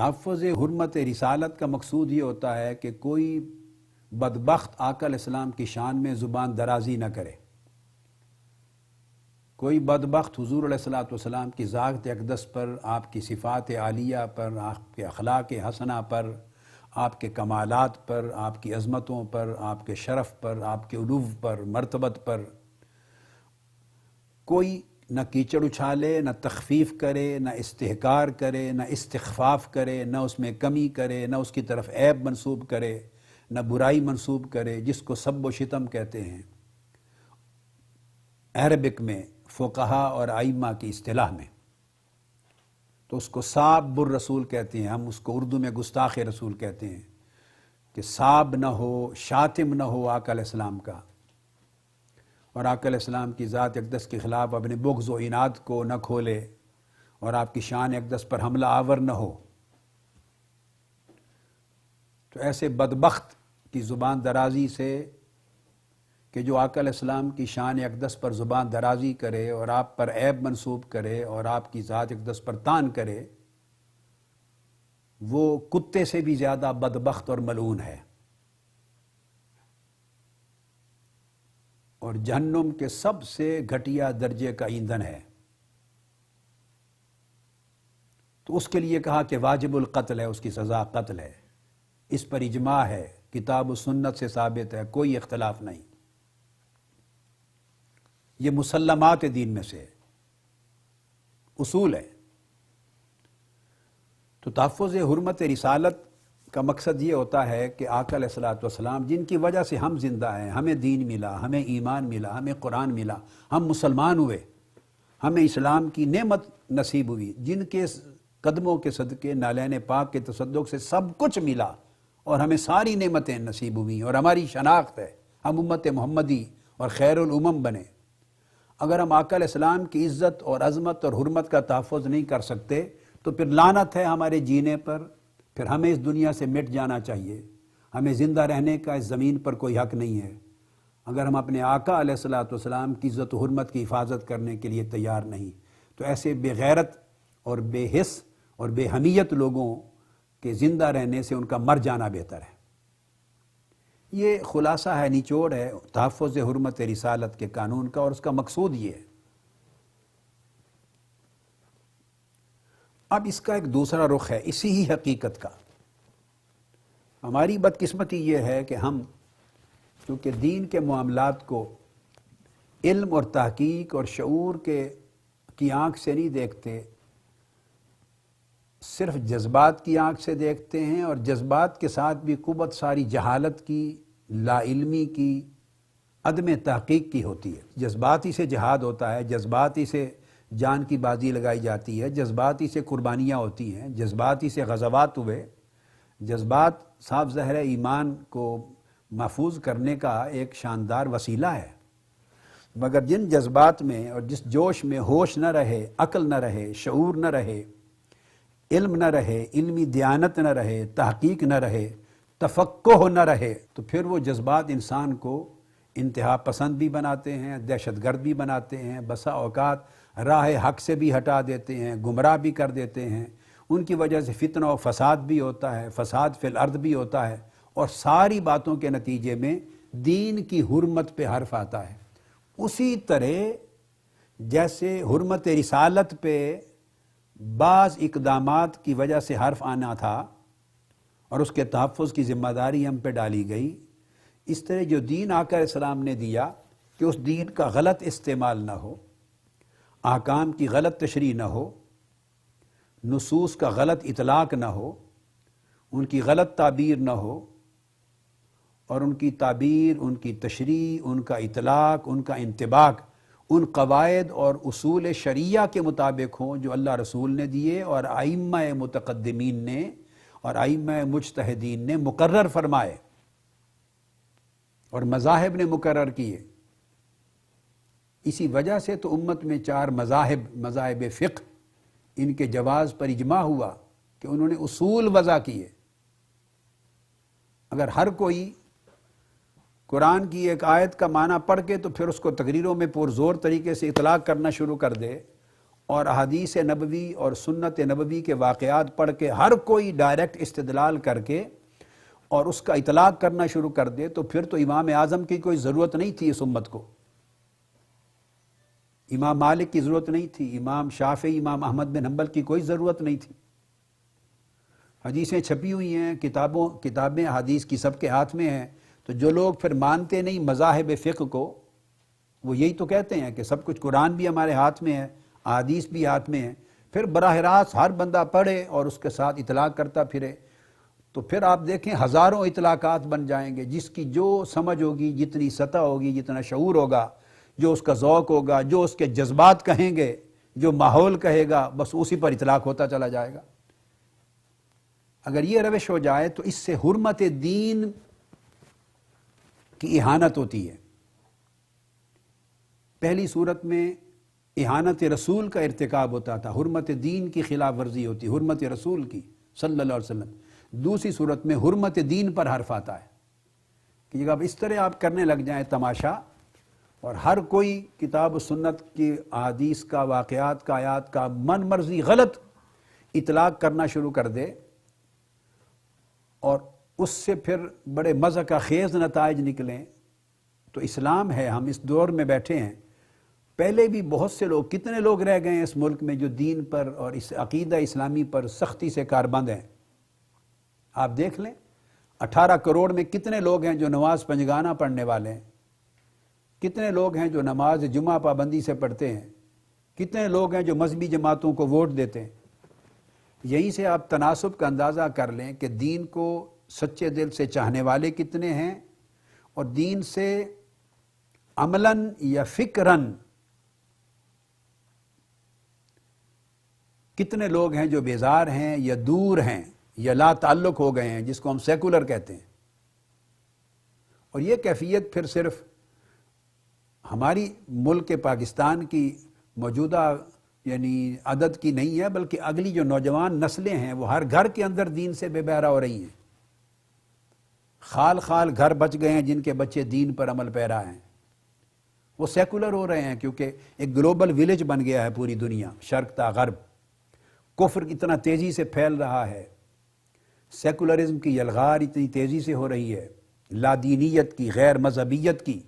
تحفظ حرمت رسالت کا مقصود یہ ہوتا ہے کہ کوئی بدبخت آقا علیہ السلام کی شان میں زبان درازی نہ کرے، کوئی بدبخت حضور علیہ السلام کی ذات اقدس پر، آپ کی صفات عالیہ پر، آپ کے اخلاق حسنہ پر، آپ کے کمالات پر، آپ کی عظمتوں پر، آپ کے شرف پر، آپ کے علو پر، مرتبت پر کوئی نہ کیچڑ اچھالے، نہ تخفیف کرے، نہ استحقار کرے، نہ استخفاف کرے، نہ اس میں کمی کرے، نہ اس کی طرف عیب منسوب کرے، نہ برائی منسوب کرے، جس کو سب و شتم کہتے ہیں عربک میں، فقہا اور ائمہ کی اصطلاح میں۔ تو اس کو ساب الرسول کہتے ہیں، ہم اس کو اردو میں گستاخ رسول کہتے ہیں کہ ساب نہ ہو، شاتم نہ ہو آقا علیہ السلام کا، اور آقا علیہ السلام کی ذات اقدس کے خلاف اپنے بغض و عناد کو نہ کھولے، اور آپ کی شان اقدس پر حملہ آور نہ ہو۔ تو ایسے بدبخت کی زبان درازی سے کہ جو آقا علیہ السلام کی شان اقدس پر زبان درازی کرے اور آپ پر عیب منسوب کرے اور آپ کی ذات اقدس پر طعن کرے، وہ کتے سے بھی زیادہ بدبخت اور ملعون ہے، اور جہنم کے سب سے گھٹیا درجے کا ایندھن ہے۔ تو اس کے لیے کہا کہ واجب القتل ہے، اس کی سزا قتل ہے، اس پر اجماع ہے، کتاب و سنت سے ثابت ہے، کوئی اختلاف نہیں، یہ مسلمات دین میں سے اصول ہے۔ تو تحفظ حرمت رسالت کا مقصد یہ ہوتا ہے کہ آقا علیہ السلام جن کی وجہ سے ہم زندہ ہیں، ہمیں دین ملا، ہمیں ایمان ملا، ہمیں قرآن ملا، ہم مسلمان ہوئے، ہمیں اسلام کی نعمت نصیب ہوئی، جن کے قدموں کے صدقے، نالین پاک کے تصدق سے سب کچھ ملا اور ہمیں ساری نعمتیں نصیب ہوئی، اور ہماری شناخت ہے، ہم امت محمدی اور خیر الامم بنے۔ اگر ہم آقا علیہ السلام کی عزت اور عظمت اور حرمت کا تحفظ نہیں کر سکتے تو پھر لعنت ہے ہمارے جینے پر، پھر ہمیں اس دنیا سے مٹ جانا چاہیے، ہمیں زندہ رہنے کا اس زمین پر کوئی حق نہیں ہے اگر ہم اپنے آقا علیہ السلام کی عزت و حرمت کی حفاظت کرنے کے لیے تیار نہیں۔ تو ایسے بے غیرت اور بے حس اور بے حمیت لوگوں کے زندہ رہنے سے ان کا مر جانا بہتر ہے۔ یہ خلاصہ ہے، نچوڑ ہے تحفظ حرمت رسالت کے قانون کا، اور اس کا مقصود یہ ہے۔ اب اس کا ایک دوسرا رخ ہے اسی ہی حقیقت کا۔ ہماری بدقسمتی یہ ہے کہ ہم چونکہ دین کے معاملات کو علم اور تحقیق اور شعور کی آنکھ سے نہیں دیکھتے، صرف جذبات کی آنکھ سے دیکھتے ہیں، اور جذبات کے ساتھ بھی قوت ساری جہالت کی، لا علمی کی، عدم تحقیق کی ہوتی ہے۔ جذباتی سے جہاد ہوتا ہے، جذباتی سے جان کی بازی لگائی جاتی ہے، جذباتی سے قربانیاں ہوتی ہیں، جذباتی سے غزوات ہوئے۔ جذبات صاف ظاہر ایمان کو محفوظ کرنے کا ایک شاندار وسیلہ ہے، مگر جن جذبات میں اور جس جوش میں ہوش نہ رہے، عقل نہ رہے، شعور نہ رہے، علم نہ رہے، علمی دیانت نہ رہے، تحقیق نہ رہے، تفقہ نہ رہے، تو پھر وہ جذبات انسان کو انتہا پسند بھی بناتے ہیں، دہشت گرد بھی بناتے ہیں، بسا اوقات راہ حق سے بھی ہٹا دیتے ہیں، گمراہ بھی کر دیتے ہیں۔ ان کی وجہ سے فتنہ و فساد بھی ہوتا ہے، فساد فی الارض بھی ہوتا ہے، اور ساری باتوں کے نتیجے میں دین کی حرمت پہ حرف آتا ہے۔ اسی طرح جیسے حرمت رسالت پہ بعض اقدامات کی وجہ سے حرف آنا تھا اور اس کے تحفظ کی ذمہ داری ہم پہ ڈالی گئی، اس طرح جو دین آقا علیہ السلام نے دیا کہ اس دین کا غلط استعمال نہ ہو، احکام کی غلط تشریح نہ ہو، نصوص کا غلط اطلاق نہ ہو، ان کی غلط تعبیر نہ ہو، اور ان کی تعبیر، ان کی تشریح، ان کا اطلاق، ان کا انطباق ان قواعد اور اصول شریعہ کے مطابق ہوں جو اللہ رسول نے دیے اور ائمہ متقدمین نے اور ائمہ مجتہدین نے مقرر فرمائے اور مذاہب نے مقرر کیے۔ اسی وجہ سے تو امت میں 4 مذاہب فقہ، ان کے جواز پر اجماع ہوا کہ انہوں نے اصول وضع کیے۔ اگر ہر کوئی قرآن کی ایک آیت کا معنی پڑھ کے تو پھر اس کو تقریروں میں پرزور طریقے سے اطلاق کرنا شروع کر دے اور احادیث نبوی اور سنت نبوی کے واقعات پڑھ کے ہر کوئی ڈائریکٹ استدلال کر کے اور اس کا اطلاق کرنا شروع کر دے تو پھر تو امام اعظم کی کوئی ضرورت نہیں تھی اس امت کو، امام مالک کی ضرورت نہیں تھی، امام شافعی، امام احمد بن حنبل کی کوئی ضرورت نہیں تھی۔ حدیثیں چھپی ہوئی ہیں، کتابیں حدیث کی سب کے ہاتھ میں ہیں، تو جو لوگ پھر مانتے نہیں مذاہب فقہ کو، وہ یہی تو کہتے ہیں کہ سب کچھ قرآن بھی ہمارے ہاتھ میں ہے، احادیث بھی ہاتھ میں ہے، پھر براہ راست ہر بندہ پڑھے اور اس کے ساتھ اطلاق کرتا پھرے، تو پھر آپ دیکھیں ہزاروں اطلاقات بن جائیں گے، جس کی جو سمجھ ہوگی، جتنی سطح ہوگی، جتنا شعور ہوگا، جو اس کا ذوق ہوگا، جو اس کے جذبات کہیں گے، جو ماحول کہے گا، بس اسی پر اطلاق ہوتا چلا جائے گا۔ اگر یہ روش ہو جائے تو اس سے حرمت دین کی اہانت ہوتی ہے۔ پہلی صورت میں اہانت رسول کا ارتکاب ہوتا تھا، حرمت دین کی خلاف ورزی ہوتی، حرمت رسول کی صلی اللہ علیہ وسلم۔ دوسری صورت میں حرمت دین پر حرف آتا ہے کہ جب اس طرح آپ کرنے لگ جائیں تماشا، اور ہر کوئی کتاب و سنت کی احادیث کا، واقعات کا، آیات کا من مرضی غلط اطلاق کرنا شروع کر دے، اور اس سے پھر بڑے مزہ کا خیز نتائج نکلیں، تو اسلام ہے، ہم اس دور میں بیٹھے ہیں۔ پہلے بھی بہت سے لوگ، کتنے لوگ رہ گئے ہیں اس ملک میں جو دین پر اور اس عقیدہ اسلامی پر سختی سے کاربند ہیں۔ آپ دیکھ لیں 18 کروڑ میں کتنے لوگ ہیں جو نماز پنجگانہ پڑھنے والے ہیں، کتنے لوگ ہیں جو نماز جمعہ پابندی سے پڑھتے ہیں، کتنے لوگ ہیں جو مذہبی جماعتوں کو ووٹ دیتے ہیں۔ یہیں سے آپ تناسب کا اندازہ کر لیں کہ دین کو سچے دل سے چاہنے والے کتنے ہیں، اور دین سے عملاً یا فکراً کتنے لوگ ہیں جو بیزار ہیں یا دور ہیں یا لا تعلق ہو گئے ہیں، جس کو ہم سیکولر کہتے ہیں۔ اور یہ کیفیت پھر صرف ہماری ملک پاکستان کی موجودہ یعنی عدد کی نہیں ہے، بلکہ اگلی جو نوجوان نسلیں ہیں وہ ہر گھر کے اندر دین سے بے بہرا ہو رہی ہیں۔ خال خال گھر بچ گئے ہیں جن کے بچے دین پر عمل پیرا ہیں، وہ سیکولر ہو رہے ہیں، کیونکہ ایک گلوبل ویلیج بن گیا ہے پوری دنیا، شرق تا غرب۔ کفر اتنا تیزی سے پھیل رہا ہے، سیکولرزم کی یلغار اتنی تیزی سے ہو رہی ہے، لا دینیت کی، غیر مذہبیت کی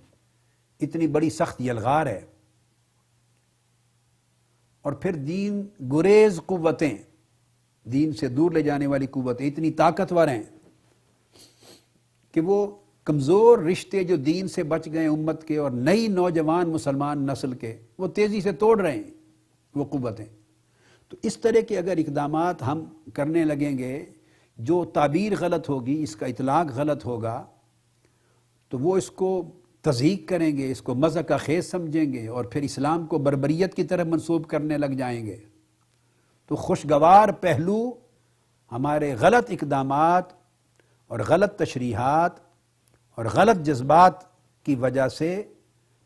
اتنی بڑی سخت یلغار ہے، اور پھر دین گریز قوتیں، دین سے دور لے جانے والی قوتیں اتنی طاقتور ہیں کہ وہ کمزور رشتے جو دین سے بچ گئے امت کے اور نئی نوجوان مسلمان نسل کے، وہ تیزی سے توڑ رہے ہیں وہ قوتیں۔ تو اس طرح کے اگر اقدامات ہم کرنے لگیں گے، جو تعبیر غلط ہوگی، اس کا اطلاق غلط ہوگا، تو وہ اس کو تضحیق کریں گے، اس کو مزہ کا خیز سمجھیں گے، اور پھر اسلام کو بربریت کی طرف منسوب کرنے لگ جائیں گے۔ تو خوشگوار پہلو ہمارے غلط اقدامات اور غلط تشریحات اور غلط جذبات کی وجہ سے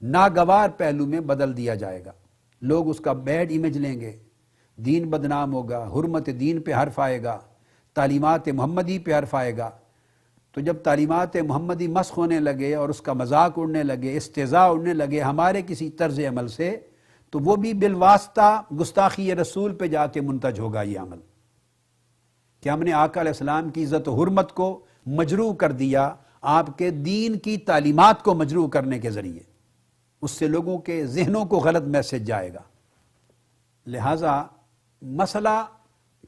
ناگوار پہلو میں بدل دیا جائے گا۔ لوگ اس کا بیڈ امیج لیں گے، دین بدنام ہوگا، حرمت دین پہ حرف آئے گا، تعلیمات محمدی پہ حرف آئے گا۔ تو جب تعلیمات محمدی مسخ ہونے لگے اور اس کا مذاق اڑنے لگے، استہزاء اڑنے لگے ہمارے کسی طرز عمل سے، تو وہ بھی بالواسطہ گستاخی رسول پہ جا کے منتج ہوگا یہ عمل، کہ ہم نے آقا علیہ السلام کی عزت و حرمت کو مجروح کر دیا آپ کے دین کی تعلیمات کو مجروح کرنے کے ذریعے۔ اس سے لوگوں کے ذہنوں کو غلط میسج جائے گا۔ لہٰذا مسئلہ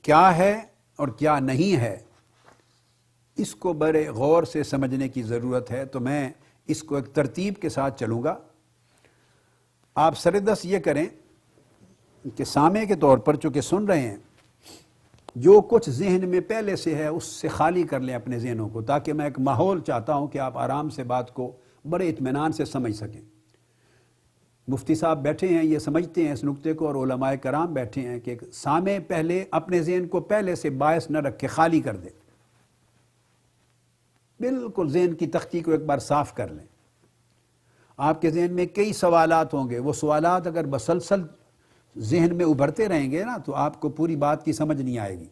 کیا ہے اور کیا نہیں ہے، اس کو بڑے غور سے سمجھنے کی ضرورت ہے۔ تو میں اس کو ایک ترتیب کے ساتھ چلوں گا۔ آپ سردست یہ کریں کہ سامع کے طور پر چونکہ سن رہے ہیں، جو کچھ ذہن میں پہلے سے ہے اس سے خالی کر لیں اپنے ذہنوں کو، تاکہ میں ایک ماحول چاہتا ہوں کہ آپ آرام سے بات کو بڑے اطمینان سے سمجھ سکیں۔ مفتی صاحب بیٹھے ہیں، یہ سمجھتے ہیں اس نقطے کو، اور علماء کرام بیٹھے ہیں کہ سامع پہلے اپنے ذہن کو پہلے سے باعث نہ رکھ کے خالی کر دیں، بالکل ذہن کی تختی کو ایک بار صاف کر لیں۔ آپ کے ذہن میں کئی سوالات ہوں گے، وہ سوالات اگر مسلسل ذہن میں ابھرتے رہیں گے نا تو آپ کو پوری بات کی سمجھ نہیں آئے گی۔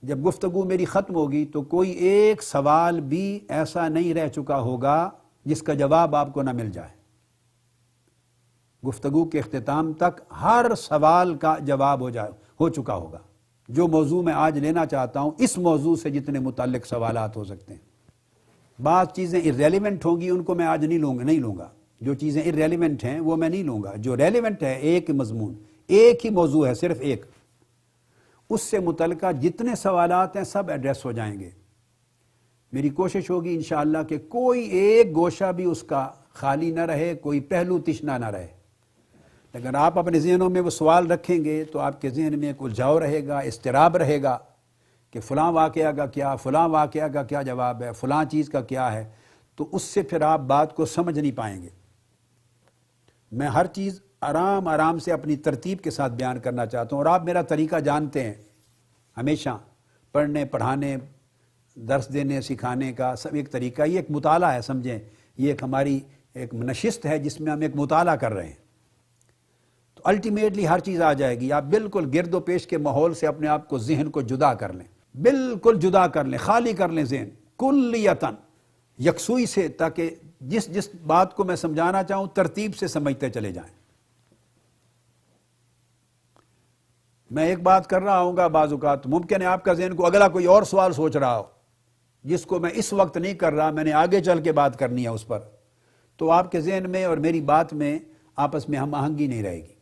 جب گفتگو میری ختم ہوگی تو کوئی ایک سوال بھی ایسا نہیں رہ چکا ہوگا جس کا جواب آپ کو نہ مل جائے۔ گفتگو کے اختتام تک ہر سوال کا جواب ہو چکا ہوگا۔ جو موضوع میں آج لینا چاہتا ہوں، اس موضوع سے جتنے متعلق سوالات ہو سکتے ہیں۔ بعض چیزیں irrelevant ہوں گی، ان کو میں آج نہیں لوں گا۔ جو چیزیں irrelevant ہیں وہ میں نہیں لوں گا۔ جو ریلیونٹ ہے، ایک مضمون، ایک ہی موضوع ہے، صرف ایک، اس سے متعلقہ جتنے سوالات ہیں سب ایڈریس ہو جائیں گے۔ میری کوشش ہوگی انشاءاللہ کہ کوئی ایک گوشہ بھی اس کا خالی نہ رہے، کوئی پہلو تشنا نہ رہے۔ اگر آپ اپنے ذہنوں میں وہ سوال رکھیں گے تو آپ کے ذہن میں ایک الجھاؤ رہے گا، اضطراب رہے گا کہ فلاں واقعہ کا کیا، فلاں واقعہ کا کیا جواب ہے، فلاں چیز کا کیا ہے، تو اس سے پھر آپ بات کو سمجھ نہیں پائیں گے۔ میں ہر چیز آرام آرام سے اپنی ترتیب کے ساتھ بیان کرنا چاہتا ہوں، اور آپ میرا طریقہ جانتے ہیں، ہمیشہ پڑھنے پڑھانے درس دینے سکھانے کا سب ایک طریقہ، یہ ایک مطالعہ ہے، سمجھیں، یہ ایک ہماری ایک نشست ہے جس میں ہم ایک مطالعہ کر رہے ہیں۔ تو الٹیمیٹلی ہر چیز آ جائے گی۔ آپ بالکل گرد و پیش کے ماحول سے اپنے آپ کو، ذہن کو جدا کر لیں، بالکل جدا کر لیں، خالی کر لیں ذہن کلیتاً، یکسوئی سے، تاکہ جس بات کو میں سمجھانا چاہوں ترتیب سے سمجھتے چلے جائیں۔ میں ایک بات کر رہا ہوں گا، بعض اوقات ممکن ہے آپ کا ذہن کو اگلا کوئی اور سوال سوچ رہا ہو جس کو میں اس وقت نہیں کر رہا، میں نے آگے چل کے بات کرنی ہے اس پر، تو آپ کے ذہن میں اور میری بات میں آپس میں ہم آہنگی نہیں رہے گی۔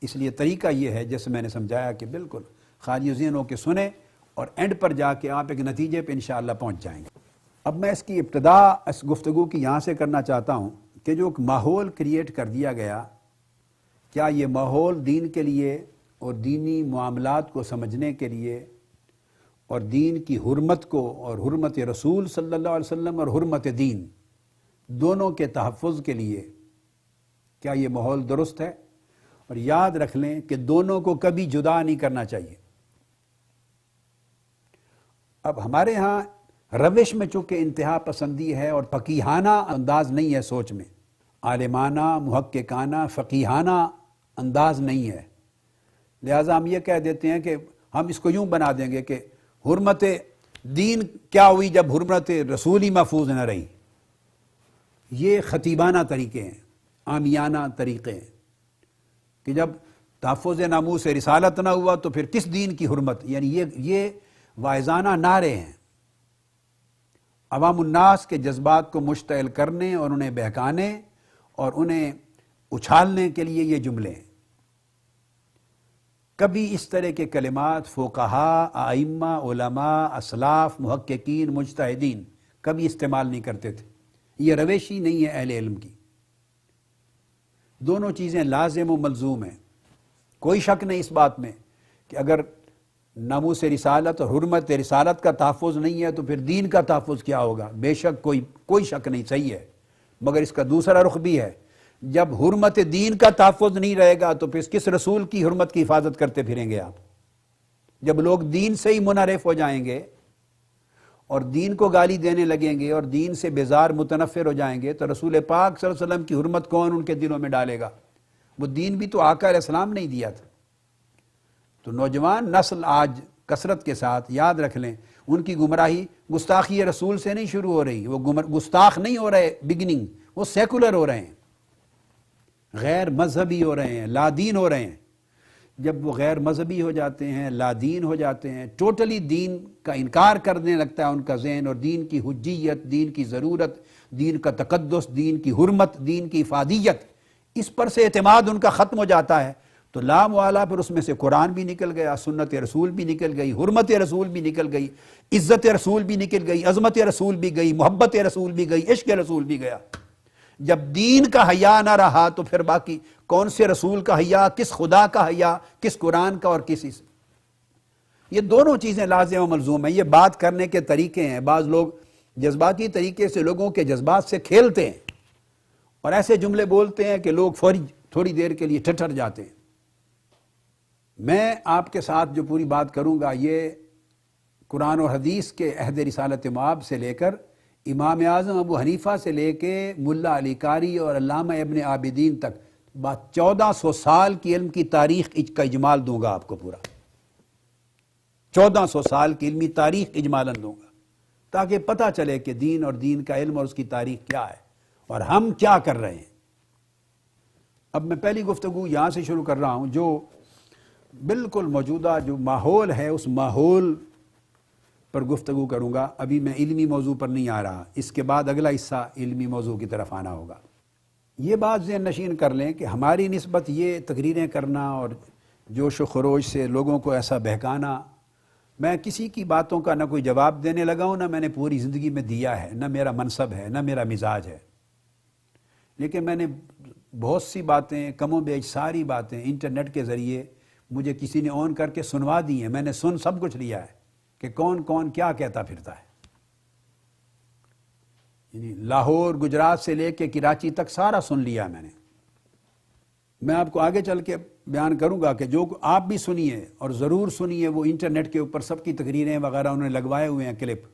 اس لیے طریقہ یہ ہے جیسے میں نے سمجھایا کہ بالکل خالی ذہن ہو کے سنیں، اور اینڈ پر جا کے آپ ایک نتیجے پہ انشاءاللہ پہنچ جائیں گے۔ اب میں اس کی ابتدا اس گفتگو کی یہاں سے کرنا چاہتا ہوں کہ جو ایک ماحول کریٹ کر دیا گیا، کیا یہ ماحول دین کے لیے اور دینی معاملات کو سمجھنے کے لیے اور دین کی حرمت کو اور حرمت رسول صلی اللہ علیہ وسلم اور حرمت دین دونوں کے تحفظ کے لیے کیا یہ ماحول درست ہے؟ اور یاد رکھ لیں کہ دونوں کو کبھی جدا نہیں کرنا چاہیے۔ اب ہمارے ہاں روش میں چونکہ انتہا پسندی ہے اور فقیہانہ انداز نہیں ہے، سوچ میں عالمانہ، محققانہ، فقیہانہ انداز نہیں ہے، لہٰذا ہم یہ کہہ دیتے ہیں کہ ہم اس کو یوں بنا دیں گے کہ حرمت دین کیا ہوئی جب حرمت رسول ہی محفوظ نہ رہی۔ یہ خطیبانہ طریقے ہیں، عامیانہ طریقے ہیں کہ جب تحفظ ناموس رسالت نہ ہوا تو پھر کس دین کی حرمت، یعنی یہ واعظانہ نعرے ہیں، عوام الناس کے جذبات کو مشتعل کرنے اور انہیں بہکانے اور انہیں اچھالنے کے لیے یہ جملے ہیں۔ کبھی اس طرح کے کلمات فقہاء، ائمہ، علماء، اسلاف، محققین، مجتہدین کبھی استعمال نہیں کرتے تھے۔ یہ روش ہی نہیں ہے اہل علم کی۔ دونوں چیزیں لازم و ملزوم ہیں، کوئی شک نہیں اس بات میں کہ اگر ناموس رسالت اور حرمت رسالت کا تحفظ نہیں ہے تو پھر دین کا تحفظ کیا ہوگا؟ بے شک کوئی شک نہیں، صحیح ہے، مگر اس کا دوسرا رخ بھی ہے۔ جب حرمت دین کا تحفظ نہیں رہے گا تو پھر کس رسول کی حرمت کی حفاظت کرتے پھریں گے آپ؟ جب لوگ دین سے ہی منحرف ہو جائیں گے اور دین کو گالی دینے لگیں گے اور دین سے بیزار متنفر ہو جائیں گے تو رسول پاک صلی اللہ علیہ وسلم کی حرمت کون ان کے دلوں میں ڈالے گا؟ وہ دین بھی تو آقا علیہ السلام نہیں دیا تھا۔ تو نوجوان نسل آج کثرت کے ساتھ یاد رکھ لیں، ان کی گمراہی گستاخی رسول سے نہیں شروع ہو رہی، وہ گستاخ نہیں ہو رہے بگننگ، وہ سیکولر ہو رہے ہیں، غیر مذہبی ہو رہے ہیں، لا دین ہو رہے ہیں۔ جب وہ غیر مذہبی ہو جاتے ہیں، لا دین ہو جاتے ہیں، ٹوٹلی دین کا انکار کرنے لگتا ہے ان کا ذہن، اور دین کی حجیت، دین کی ضرورت، دین کا تقدس، دین کی حرمت، دین کی افادیت، اس پر سے اعتماد ان کا ختم ہو جاتا ہے، تو لا موالا پھر اس میں سے قرآن بھی نکل گیا، سنت رسول بھی نکل گئی، حرمت رسول بھی نکل گئی، عزت رسول بھی نکل گئی، عظمت رسول بھی گئی، محبت رسول بھی گئی، عشق رسول بھی گیا۔ جب دین کا حیا نہ رہا تو پھر باقی کون سے رسول کا حیا، کس خدا کا حیا، کس قرآن کا، اور کس اس۔ یہ دونوں چیزیں لازم و ملزوم ہیں۔ یہ بات کرنے کے طریقے ہیں، بعض لوگ جذباتی طریقے سے لوگوں کے جذبات سے کھیلتے ہیں اور ایسے جملے بولتے ہیں کہ لوگ فوری تھوڑی دیر کے لیے ٹھٹر جاتے ہیں۔ میں آپ کے ساتھ جو پوری بات کروں گا یہ قرآن و حدیث کے عہد رسالت مآب سے لے کر امام اعظم ابو حنیفہ سے لے کے ملا علی قاری اور علامہ ابن عابدین تک 1400 سال کی علم کی تاریخ کا اجمال دوں گا آپ کو پورا، 1400 سال کی علمی تاریخ اجمالاً دوں گا تاکہ پتہ چلے کہ دین اور دین کا علم اور اس کی تاریخ کیا ہے اور ہم کیا کر رہے ہیں۔ اب میں پہلی گفتگو یہاں سے شروع کر رہا ہوں، جو بالکل موجودہ جو ماحول ہے اس ماحول پر گفتگو کروں گا. ابھی میں علمی موضوع پر نہیں آ رہا، اس کے بعد اگلا حصہ علمی موضوع کی طرف آنا ہوگا. یہ بات ذہن نشین کر لیں کہ ہماری نسبت یہ تقریریں کرنا اور جوش و خروش سے لوگوں کو ایسا بہکانا، میں کسی کی باتوں کا نہ کوئی جواب دینے لگا ہوں، نہ میں نے پوری زندگی میں دیا ہے، نہ میرا منصب ہے، نہ میرا مزاج ہے. لیکن میں نے بہت سی باتیں، کم و بیش ساری باتیں انٹرنیٹ کے ذریعے مجھے کسی نے آن کر کے سنوا دی ہیں. میں نے سب کچھ لیا ہے کہ کون کون کیا کہتا پھرتا ہے. یعنی لاہور، گجرات سے لے کے کراچی تک سارا سن لیا میں نے. میں آپ کو آگے چل کے بیان کروں گا کہ جو آپ بھی سنیے اور ضرور سنیے، وہ انٹرنیٹ کے اوپر سب کی تقریریں وغیرہ انہوں نے لگوائے ہوئے ہیں کلپ.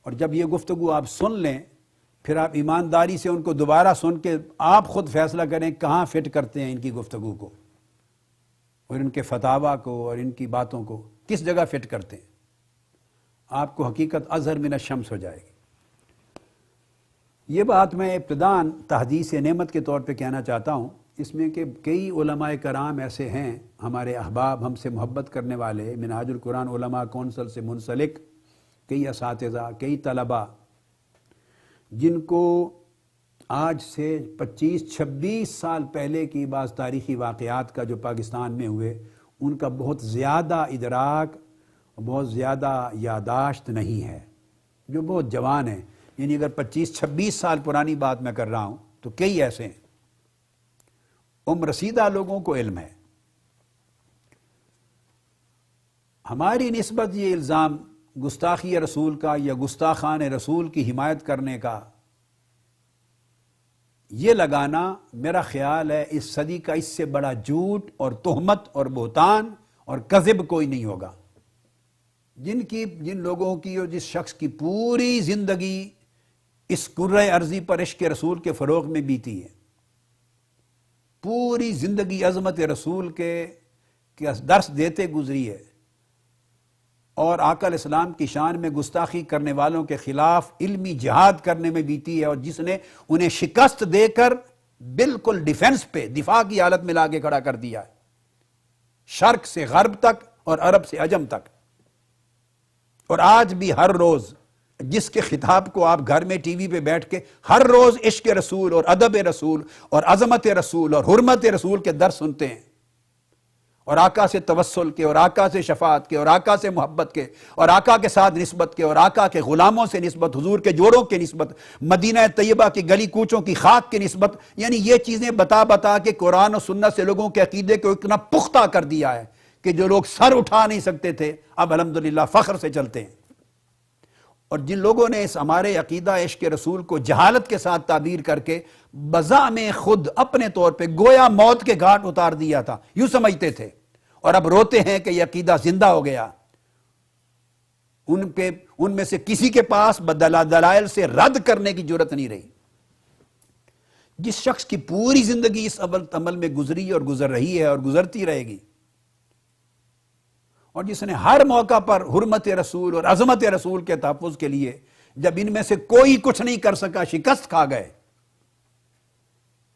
اور جب یہ گفتگو آپ سن لیں، پھر آپ ایمانداری سے ان کو دوبارہ سن کے آپ خود فیصلہ کریں کہاں فٹ کرتے ہیں ان کی گفتگو کو اور ان کے فتاویٰ کو اور ان کی باتوں کو کس جگہ فٹ کرتے ہیں. آپ کو حقیقت اظہر من الشمس ہو جائے گی. یہ بات میں ابتداً تحدیث نعمت کے طور پہ کہنا چاہتا ہوں، اس میں کہ کئی علماء کرام ایسے ہیں، ہمارے احباب، ہم سے محبت کرنے والے، منہاج القرآن علماء کونسل سے منسلک کئی اساتذہ، کئی طلباء، جن کو آج سے 25-26 سال پہلے کی بعض تاریخی واقعات کا جو پاکستان میں ہوئے، ان کا بہت زیادہ ادراک، بہت زیادہ یادداشت نہیں ہے، جو بہت جوان ہیں. یعنی اگر 25-26 سال پرانی بات میں کر رہا ہوں تو کئی ایسے ہیں. عمر رسیدہ لوگوں کو علم ہے. ہماری نسبت یہ الزام گستاخی رسول کا یا گستاخان رسول کی حمایت کرنے کا یہ لگانا، میرا خیال ہے اس صدی کا اس سے بڑا جھوٹ اور تہمت اور بہتان اور کذب کوئی نہیں ہوگا. جن لوگوں کی اور جس شخص کی پوری زندگی اس کرۂ ارضی پر عشق رسول کے فروغ میں بیتی ہے، پوری زندگی عظمت رسول کے درس دیتے گزری ہے، اور آقا علیہ السلام کی شان میں گستاخی کرنے والوں کے خلاف علمی جہاد کرنے میں بیتی ہے، اور جس نے انہیں شکست دے کر بالکل ڈیفنس پہ، دفاع کی حالت میں لا کے کھڑا کر دیا ہے، شرق سے غرب تک اور عرب سے عجم تک. اور آج بھی ہر روز جس کے خطاب کو آپ گھر میں ٹی وی پہ بیٹھ کے ہر روز عشق رسول اور ادب رسول اور عظمت رسول اور حرمت رسول کے درس سنتے ہیں، اور آقا سے توسل کے، اور آقا سے شفاعت کے، اور آقا سے محبت کے، اور آقا کے ساتھ نسبت کے، اور آقا کے غلاموں سے نسبت، حضور کے جوڑوں کے نسبت، مدینہ طیبہ کی گلی کوچوں کی خاک کی نسبت، یعنی یہ چیزیں بتا کے قرآن و سنت سے لوگوں کے عقیدے کو اتنا پختہ کر دیا ہے کہ جو لوگ سر اٹھا نہیں سکتے تھے اب الحمدللہ فخر سے چلتے ہیں. اور جن لوگوں نے اس ہمارے عقیدہ عشق رسول کو جہالت کے ساتھ تعبیر کر کے بزعم خود اپنے طور پہ گویا موت کے گھاٹ اتار دیا تھا، یوں سمجھتے تھے، اور اب روتے ہیں کہ یہ عقیدہ زندہ ہو گیا، ان میں سے کسی کے پاس دلائل سے رد کرنے کی جرت نہیں رہی. جس شخص کی پوری زندگی اس عمل میں گزری اور گزر رہی ہے اور گزرتی رہے گی، اور جس نے ہر موقع پر حرمت رسول اور عظمت رسول کے تحفظ کے لیے، جب ان میں سے کوئی کچھ نہیں کر سکا، شکست کھا گئے،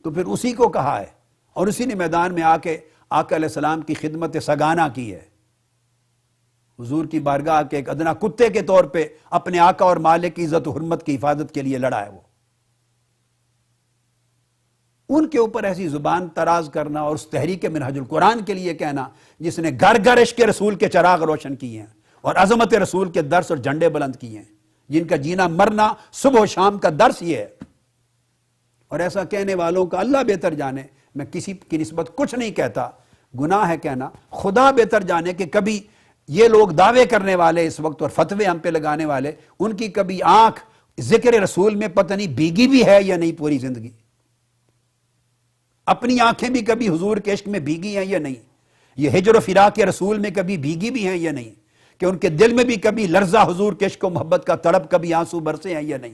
تو پھر اسی کو کہا ہے، اور اسی نے میدان میں آ کے آقا علیہ السلام کی خدمت سگانہ کی ہے. حضور کی بارگاہ کے ایک ادنا کتے کے طور پہ اپنے آقا اور مالک کی عزت و حرمت کی حفاظت کے لیے لڑا ہے. وہ ان کے اوپر ایسی زبان تراز کرنا اور اس تحریک منہج القرآن کے لیے کہنا جس نے گھر گھر عشق رسول کے چراغ روشن کیے ہیں اور عظمت رسول کے درس اور جھنڈے بلند کیے ہیں، جن کا جینا مرنا صبح و شام کا درس یہ ہے. اور ایسا کہنے والوں کا اللہ بہتر جانے، میں کسی کی نسبت کچھ نہیں کہتا، گناہ ہے کہنا، خدا بہتر جانے کہ کبھی یہ لوگ دعوے کرنے والے اس وقت اور فتوے ہم پہ لگانے والے، ان کی کبھی آنکھ ذکر رسول میں پتہ نہیں بھیگی بھی ہے یا نہیں پوری زندگی، اپنی آنکھیں بھی کبھی حضور کے عشق میں بھیگی ہیں یا نہیں، یہ ہجر و فراق رسول میں کبھی بھیگی بھی ہیں یا نہیں، کہ ان کے دل میں بھی کبھی لرزہ حضور کے عشق و محبت کا تڑپ، کبھی آنسو برسے ہیں یا نہیں،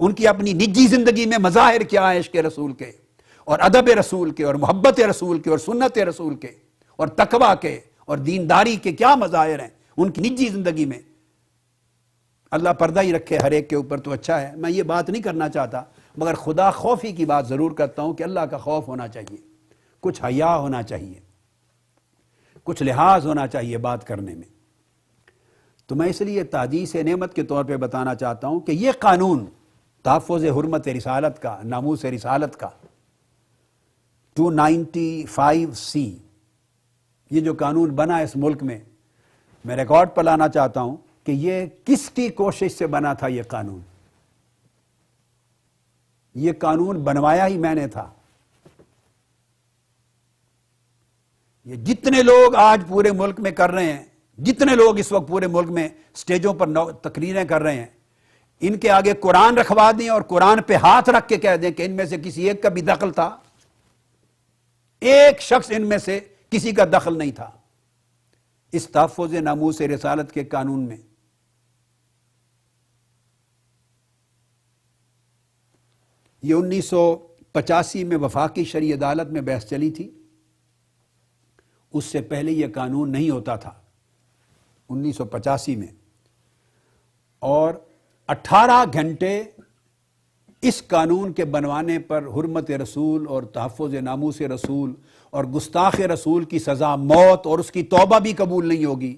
ان کی اپنی نجی زندگی میں مظاہر کیا ہے عشق رسول کے اور ادب رسول کے اور محبت رسول کے اور سنت رسول کے اور تقوی کے اور دینداری کے کیا مظاہر ہیں ان کی نجی زندگی میں. اللہ پردہ ہی رکھے ہر ایک کے اوپر تو اچھا ہے، میں یہ بات نہیں کرنا چاہتا، مگر خدا خوفی کی بات ضرور کرتا ہوں کہ اللہ کا خوف ہونا چاہیے، کچھ حیا ہونا چاہیے، کچھ لحاظ ہونا چاہیے بات کرنے میں۔ تو میں اس لیے تحدیث نعمت کے طور پہ بتانا چاہتا ہوں کہ یہ قانون تحفظ حرمت رسالت کا، ناموس رسالت کا 295C، یہ جو قانون بنا اس ملک میں ریکارڈ پر لانا چاہتا ہوں کہ یہ کس کی کوشش سے بنا تھا۔ یہ قانون بنوایا ہی میں نے تھا۔ یہ جتنے لوگ آج پورے ملک میں کر رہے ہیں، جتنے لوگ اس وقت پورے ملک میں سٹیجوں پر تقریریں کر رہے ہیں، ان کے آگے قرآن رکھوا دیں اور قرآن پہ ہاتھ رکھ کے کہہ دیں کہ ان میں سے کسی ایک کا بھی دخل تھا، ایک شخص ان میں سے کسی کا دخل نہیں تھا اس تحفظ ناموس رسالت کے قانون میں۔ یہ 1985 میں وفاقی شرعی عدالت میں بحث چلی تھی، اس سے پہلے یہ قانون نہیں ہوتا تھا 1985 میں، اور 18 گھنٹے اس قانون کے بنوانے پر حرمت رسول اور تحفظ ناموس رسول اور گستاخ رسول کی سزا موت اور اس کی توبہ بھی قبول نہیں ہوگی۔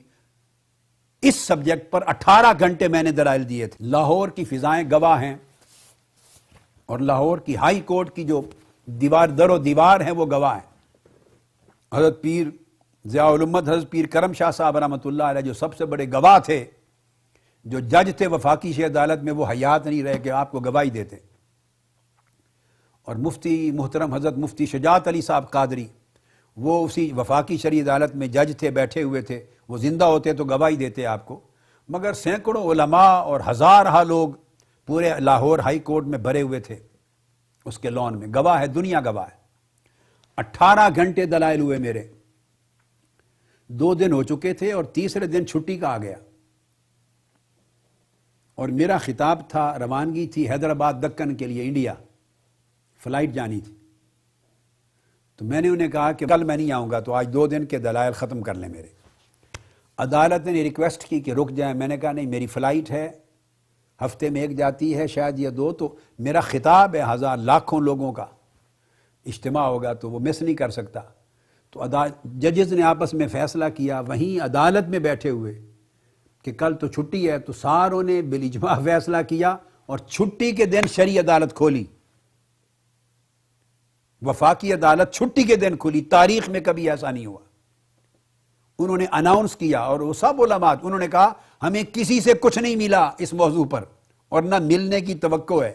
اس سبجیکٹ پر 18 گھنٹے میں نے دلائل دیے تھے۔ لاہور کی فضائیں گواہ ہیں اور لاہور کی ہائی کورٹ کی جو در و دیوار ہیں وہ گواہ ہیں۔ حضرت پیر ضیاء الامت حضرت پیر کرم شاہ صاحب رحمۃ اللہ علیہ جو سب سے بڑے گواہ تھے، جو جج تھے وفاقی شرعی عدالت میں، وہ حیات نہیں رہے کہ آپ کو گواہی دیتے۔ اور مفتی محترم حضرت مفتی شجاعت علی صاحب قادری، وہ اسی وفاقی شرعی عدالت میں جج تھے، بیٹھے ہوئے تھے، وہ زندہ ہوتے تو گواہی دیتے آپ کو، مگر سینکڑوں علماء اور ہزارہ لوگ پورے لاہور ہائی کورٹ میں بھرے ہوئے تھے اس کے لان میں، گواہ ہے، دنیا گواہ ہے۔ 18 گھنٹے دلائل ہوئے میرے، 2 دن ہو چکے تھے اور تیسرے دن چھٹی کا آ گیا، اور میرا خطاب تھا، روانگی تھی حیدرآباد دکن کے لیے، انڈیا فلائٹ جانی تھی۔ تو میں نے انہیں کہا کہ کل میں نہیں آؤں گا، تو آج 2 دن کے دلائل ختم کر لیں میرے۔ عدالت نے ریکویسٹ کی کہ رک جائیں، میں نے کہا نہیں، میری فلائٹ ہے، ہفتے میں 1 جاتی ہے شاید یا 2، تو میرا خطاب ہے ہزار لاکھوں لوگوں کا اجتماع ہوگا تو وہ مس نہیں کر سکتا۔ تو ججز نے آپس میں فیصلہ کیا وہیں عدالت میں بیٹھے ہوئے کہ کل تو چھٹی ہے، تو ساروں نے بالاجماع فیصلہ کیا اور چھٹی کے دن شرعی عدالت کھولی، وفاقی عدالت چھٹی کے دن کھلی، تاریخ میں کبھی ایسا نہیں ہوا۔ انہوں نے اناؤنس کیا اور وہ سب علماء، انہوں نے کہا ہمیں کسی سے کچھ نہیں ملا اس موضوع پر اور نہ ملنے کی توقع ہے۔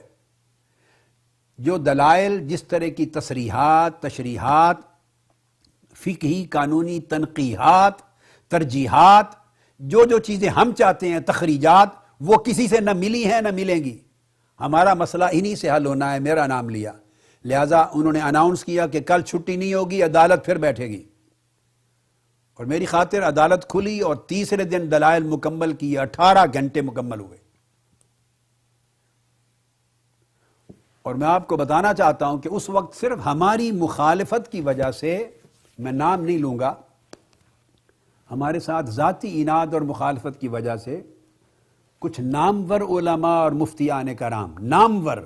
جو دلائل، جس طرح کی تصریحات، تشریحات، فقہی قانونی تنقیحات، ترجیحات، جو چیزیں ہم چاہتے ہیں، تخریجات، وہ کسی سے نہ ملی ہیں نہ ملیں گی۔ ہمارا مسئلہ انہی سے حل ہونا ہے، میرا نام لیا، لہٰذا انہوں نے اناؤنس کیا کہ کل چھٹی نہیں ہوگی، عدالت پھر بیٹھے گی، اور میری خاطر عدالت کھلی اور تیسرے دن دلائل مکمل کیے، 18 گھنٹے مکمل ہوئے۔ اور میں آپ کو بتانا چاہتا ہوں کہ اس وقت صرف ہماری مخالفت کی وجہ سے، میں نام نہیں لوں گا، ہمارے ساتھ ذاتی اناد اور مخالفت کی وجہ سے کچھ نامور علماء اور مفتیان کرام، نامور،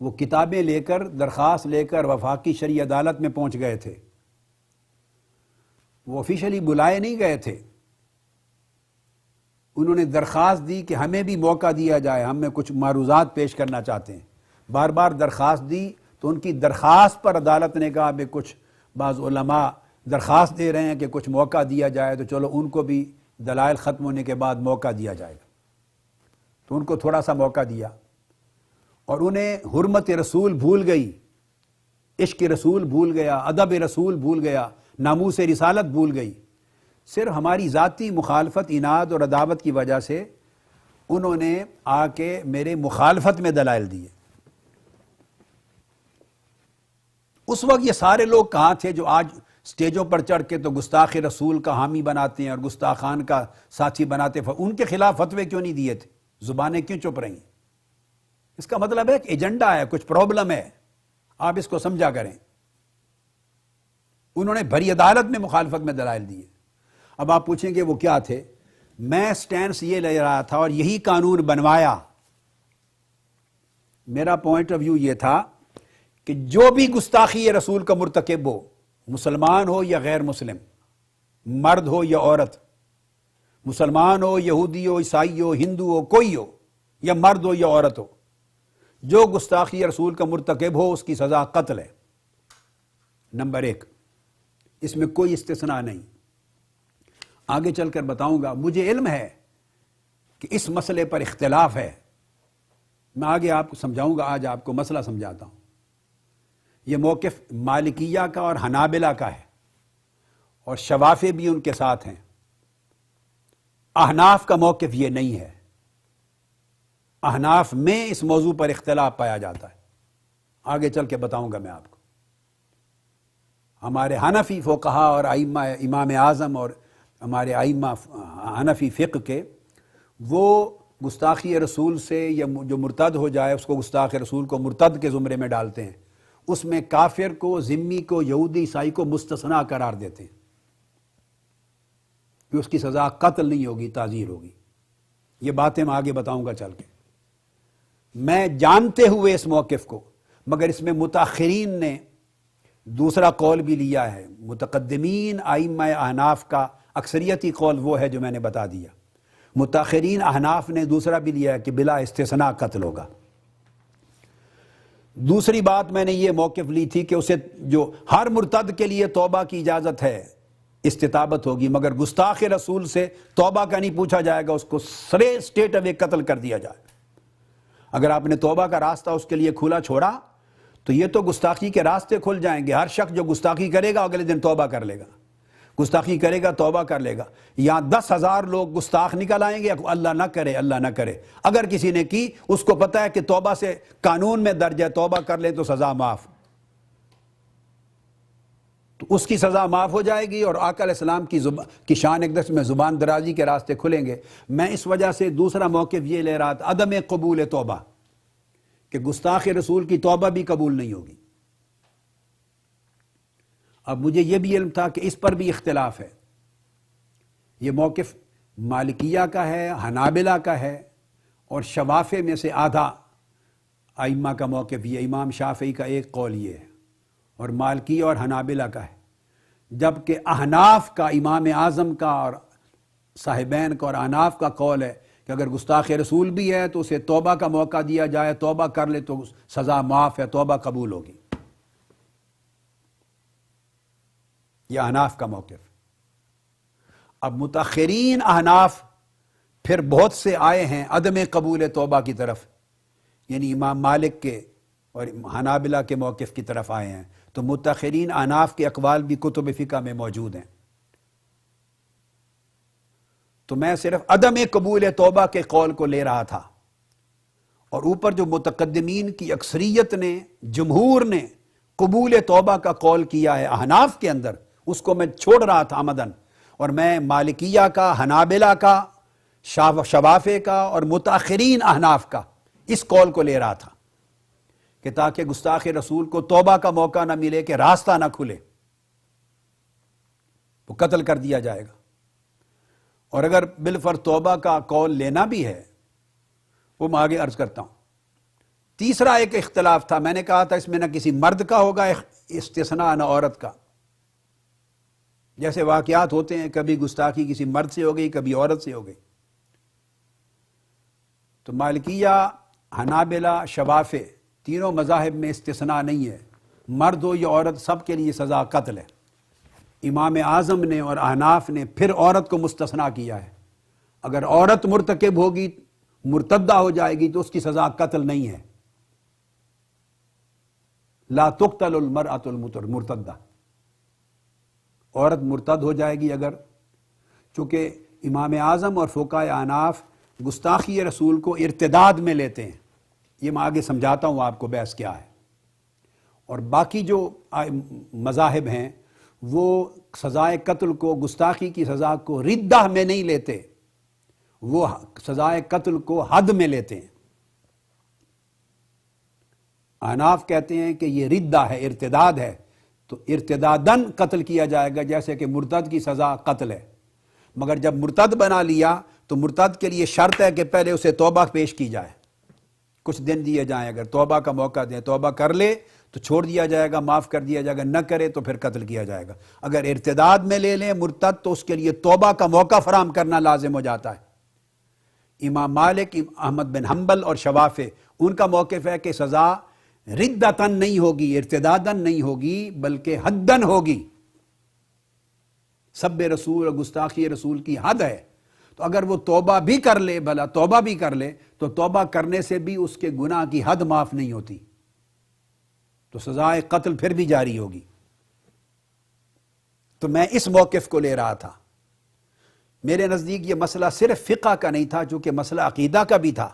وہ کتابیں لے کر، درخواست لے کر وفاقی شرعی عدالت میں پہنچ گئے تھے۔ وہ آفیشلی بلائے نہیں گئے تھے، انہوں نے درخواست دی کہ ہمیں بھی موقع دیا جائے، ہم میں کچھ معروضات پیش کرنا چاہتے ہیں۔ بار بار درخواست دی تو ان کی درخواست پر عدالت نے کہا کہ کچھ بعض علماء درخواست دے رہے ہیں کہ کچھ موقع دیا جائے، تو چلو ان کو بھی دلائل ختم ہونے کے بعد موقع دیا جائے گا۔ تو ان کو تھوڑا سا موقع دیا، اور انہیں حرمت رسول بھول گئی، عشق رسول بھول گیا، ادب رسول بھول گیا، ناموس رسالت بھول گئی۔ صرف ہماری ذاتی مخالفت، اناد اور عداوت کی وجہ سے انہوں نے آ کے میرے مخالفت میں دلائل دیے۔ اس وقت یہ سارے لوگ کہاں تھے جو آج سٹیجوں پر چڑھ کے تو گستاخ رسول کا حامی بناتے ہیں اور گستاخان کا ساتھی بناتے ہیں؟ ان کے خلاف فتوے کیوں نہیں دیے تھے؟ زبانیں کیوں چپ رہی ہیں؟ اس کا مطلب ہے کہ ایجنڈا ہے، کچھ پرابلم ہے، آپ اس کو سمجھا کریں۔ انہوں نے بھری عدالت میں مخالفت میں دلائل دیے۔ اب آپ پوچھیں گے وہ کیا تھے؟ میں سٹینس یہ لے رہا تھا اور یہی قانون بنوایا میرا پوائنٹ آف ویو یہ تھا کہ جو بھی گستاخی رسول کا مرتکب ہو، مسلمان ہو یا غیر مسلم، مرد ہو یا عورت، مسلمان ہو، یہودی ہو، عیسائی ہو، ہندو ہو، کوئی ہو، یا مرد ہو یا عورت ہو، جو گستاخی رسول کا مرتکب ہو اس کی سزا قتل ہے، نمبر 1، اس میں کوئی استثناء نہیں۔ آگے چل کر بتاؤں گا، مجھے علم ہے کہ اس مسئلے پر اختلاف ہے، میں آگے آپ کو سمجھاؤں گا، آج آپ کو مسئلہ سمجھاتا ہوں۔ یہ موقف مالکیہ کا اور حنابلہ کا ہے، اور شوافی بھی ان کے ساتھ ہیں۔ احناف کا موقف یہ نہیں ہے، احناف میں اس موضوع پر اختلاف پایا جاتا ہے، آگے چل کے بتاؤں گا میں آپ کو۔ ہمارے حنفی فقہا اور ائمہ، امام اعظم اور ہمارے ائمہ حنفی فقہ کے، وہ گستاخی رسول سے یا جو مرتد ہو جائے اس کو گستاخ رسول کو مرتد کے زمرے میں ڈالتے ہیں، اس میں کافر کو، ذمی کو، یہودی عیسائی کو مستثنیٰ قرار دیتے ہیں کہ اس کی سزا قتل نہیں ہوگی، تعزیر ہوگی۔ یہ باتیں میں آگے بتاؤں گا چل کے۔ میں جانتے ہوئے اس موقف کو، مگر اس میں متاخرین نے دوسرا قول بھی لیا ہے، متقدمین ائمہ احناف کا اکثریتی قول وہ ہے جو میں نے بتا دیا، متاخرین احناف نے دوسرا بھی لیا ہے کہ بلا استثناء قتل ہوگا۔ دوسری بات میں نے یہ موقف لی تھی کہ اسے جو ہر مرتد کے لیے توبہ کی اجازت ہے، استطابت ہوگی، مگر گستاخ رسول سے توبہ کا نہیں پوچھا جائے گا، اس کو سرے اسٹیٹ اوے قتل کر دیا جائے۔ اگر آپ نے توبہ کا راستہ اس کے لیے کھلا چھوڑا تو یہ تو گستاخی کے راستے کھل جائیں گے۔ ہر شخص جو گستاخی کرے گا اگلے دن توبہ کر لے گا، گستاخی کرے گا توبہ کر لے گا۔ یہاں 10,000 لوگ گستاخ نکل آئیں گے، اللہ نہ کرے، اللہ نہ کرے۔ اگر کسی نے کی، اس کو پتہ ہے کہ توبہ سے قانون میں درج ہے، توبہ کر لے تو سزا معاف، تو اس کی سزا معاف ہو جائے گی، اور آقا علیہ السلام کی شان اقدس میں زبان درازی کے راستے کھلیں گے۔ میں اس وجہ سے دوسرا موقف یہ لے رہا تھا، عدم قبول توبہ، کہ گستاخ رسول کی توبہ بھی قبول نہیں ہوگی۔ اب مجھے یہ بھی علم تھا کہ اس پر بھی اختلاف ہے، یہ موقف مالکیہ کا ہے، حنابلہ کا ہے، اور شوافی میں سے آدھا ائمہ کا موقف یہ، امام شافعی کا ایک قول یہ ہے، اور مالکی اور حنابلہ کا ہے، جبکہ احناف کا، امام اعظم کا اور صاحبین کا اور احناف کا قول ہے کہ اگر گستاخ رسول بھی ہے تو اسے توبہ کا موقع دیا جائے، توبہ کر لے تو سزا معاف ہے، توبہ قبول ہوگی۔ یہ احناف کا موقف۔ اب متاخرین احناف پھر بہت سے آئے ہیں عدم قبول توبہ کی طرف، یعنی امام مالک کے اور حنابلہ کے موقف کی طرف آئے ہیں، تو متاخرین احناف کے اقوال بھی کتب فقہ میں موجود ہیں۔ تو میں صرف عدم قبول توبہ کے قول کو لے رہا تھا، اور اوپر جو متقدمین کی اکثریت نے، جمہور نے قبول توبہ کا قول کیا ہے احناف کے اندر، اس کو میں چھوڑ رہا تھا عمدن، اور میں مالکیہ کا، حنابلہ کا، شوافی کا اور متاخرین احناف کا اس قول کو لے رہا تھا کہ تاکہ گستاخ رسول کو توبہ کا موقع نہ ملے، کہ راستہ نہ کھلے، وہ قتل کر دیا جائے گا۔ اور اگر بالفرض توبہ کا قول لینا بھی ہے، وہ میں آگے عرض کرتا ہوں۔ تیسرا ایک اختلاف تھا، میں نے کہا تھا اس میں نہ کسی مرد کا ہوگا استثناء، نہ عورت کا۔ جیسے واقعات ہوتے ہیں، کبھی گستاخی کسی مرد سے ہو گئی، کبھی عورت سے ہو گئی۔ تو مالکیہ، حنابلہ، شوافی تینوں مذاہب میں استثناء نہیں ہے، مرد ہو یا عورت سب کے لیے سزا قتل ہے۔ امام اعظم نے اور احناف نے پھر عورت کو مستثنیٰ کیا ہے، اگر عورت مرتکب ہوگی، مرتدہ ہو جائے گی تو اس کی سزا قتل نہیں ہے، لا تقتل المرأة المرتدہ، عورت مرتد ہو جائے گی اگر، چونکہ امام اعظم اور فقہائے احناف گستاخی رسول کو ارتداد میں لیتے ہیں، یہ میں آگے سمجھاتا ہوں آپ کو بحث کیا ہے۔ اور باقی جو مذاہب ہیں وہ سزائے قتل کو، گستاخی کی سزا کو ردہ میں نہیں لیتے، وہ سزائے قتل کو حد میں لیتے ہیں۔ احناف کہتے ہیں کہ یہ ردہ ہے، ارتداد ہے، تو ارتداداً قتل کیا جائے گا، جیسے کہ مرتد کی سزا قتل ہے، مگر جب مرتد بنا لیا تو مرتد کے لیے شرط ہے کہ پہلے اسے توبہ پیش کی جائے، کچھ دن دیے جائیں، اگر توبہ کا موقع دیں، توبہ کر لے تو چھوڑ دیا جائے گا، معاف کر دیا جائے گا، نہ کرے تو پھر قتل کیا جائے گا۔ اگر ارتداد میں لے لیں مرتد تو اس کے لیے توبہ کا موقع فراہم کرنا لازم ہو جاتا ہے۔ امام مالک، احمد بن حنبل اور شوافع، ان کا موقف ہے کہ سزا ردتاً نہیں ہوگی، ارتداداً نہیں ہوگی، بلکہ حداً ہوگی۔ سب رسول اور گستاخی رسول کی حد ہے، تو اگر وہ توبہ بھی کر لے، بھلا توبہ بھی کر لے، تو توبہ کرنے سے بھی اس کے گناہ کی حد معاف نہیں ہوتی، تو سزائے قتل پھر بھی جاری ہوگی۔ تو میں اس موقف کو لے رہا تھا۔ میرے نزدیک یہ مسئلہ صرف فقہ کا نہیں تھا، چونکہ مسئلہ عقیدہ کا بھی تھا،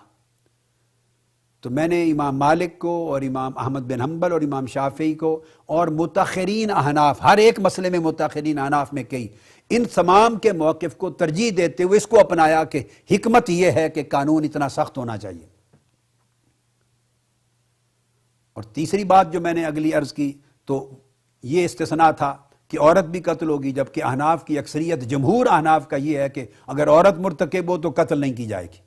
تو میں نے امام مالک کو اور امام احمد بن حنبل اور امام شافعی کو اور متاخرین احناف، ہر ایک مسئلے میں متاخرین احناف میں کئی، ان تمام کے موقف کو ترجیح دیتے ہوئے اس کو اپنایا کہ حکمت یہ ہے کہ قانون اتنا سخت ہونا چاہیے۔ اور تیسری بات جو میں نے اگلی عرض کی تو یہ استثناء تھا کہ عورت بھی قتل ہوگی، جبکہ احناف کی اکثریت، جمہور احناف کا یہ ہے کہ اگر عورت مرتکب ہو تو قتل نہیں کی جائے گی،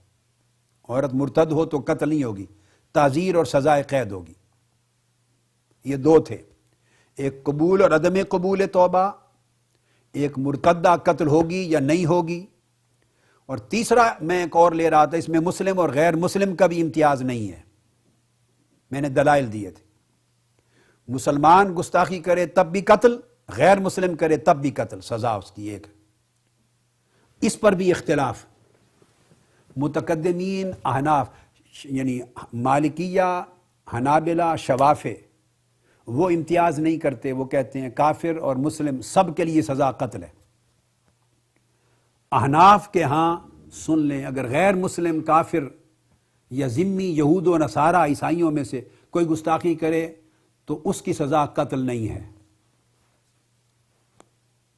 عورت مرتد ہو تو قتل نہیں ہوگی، تعزیر اور سزائے قید ہوگی۔ یہ دو تھے، ایک قبول اور عدم قبول توبہ، ایک مرتدہ قتل ہوگی یا نہیں ہوگی، اور تیسرا میں ایک اور لے رہا تھا، اس میں مسلم اور غیر مسلم کا بھی امتیاز نہیں ہے، میں نے دلائل دیے تھے۔ مسلمان گستاخی کرے تب بھی قتل، غیر مسلم کرے تب بھی قتل، سزا اس کی ایک۔ اس پر بھی اختلاف، متقدمین احناف یعنی مالکیہ، حنابلہ، شوافع، وہ امتیاز نہیں کرتے، وہ کہتے ہیں کافر اور مسلم سب کے لیے سزا قتل ہے۔ احناف کے ہاں سن لیں، اگر غیر مسلم کافر یا ذمی یہود و نصارہ عیسائیوں میں سے کوئی گستاخی کرے تو اس کی سزا قتل نہیں ہے۔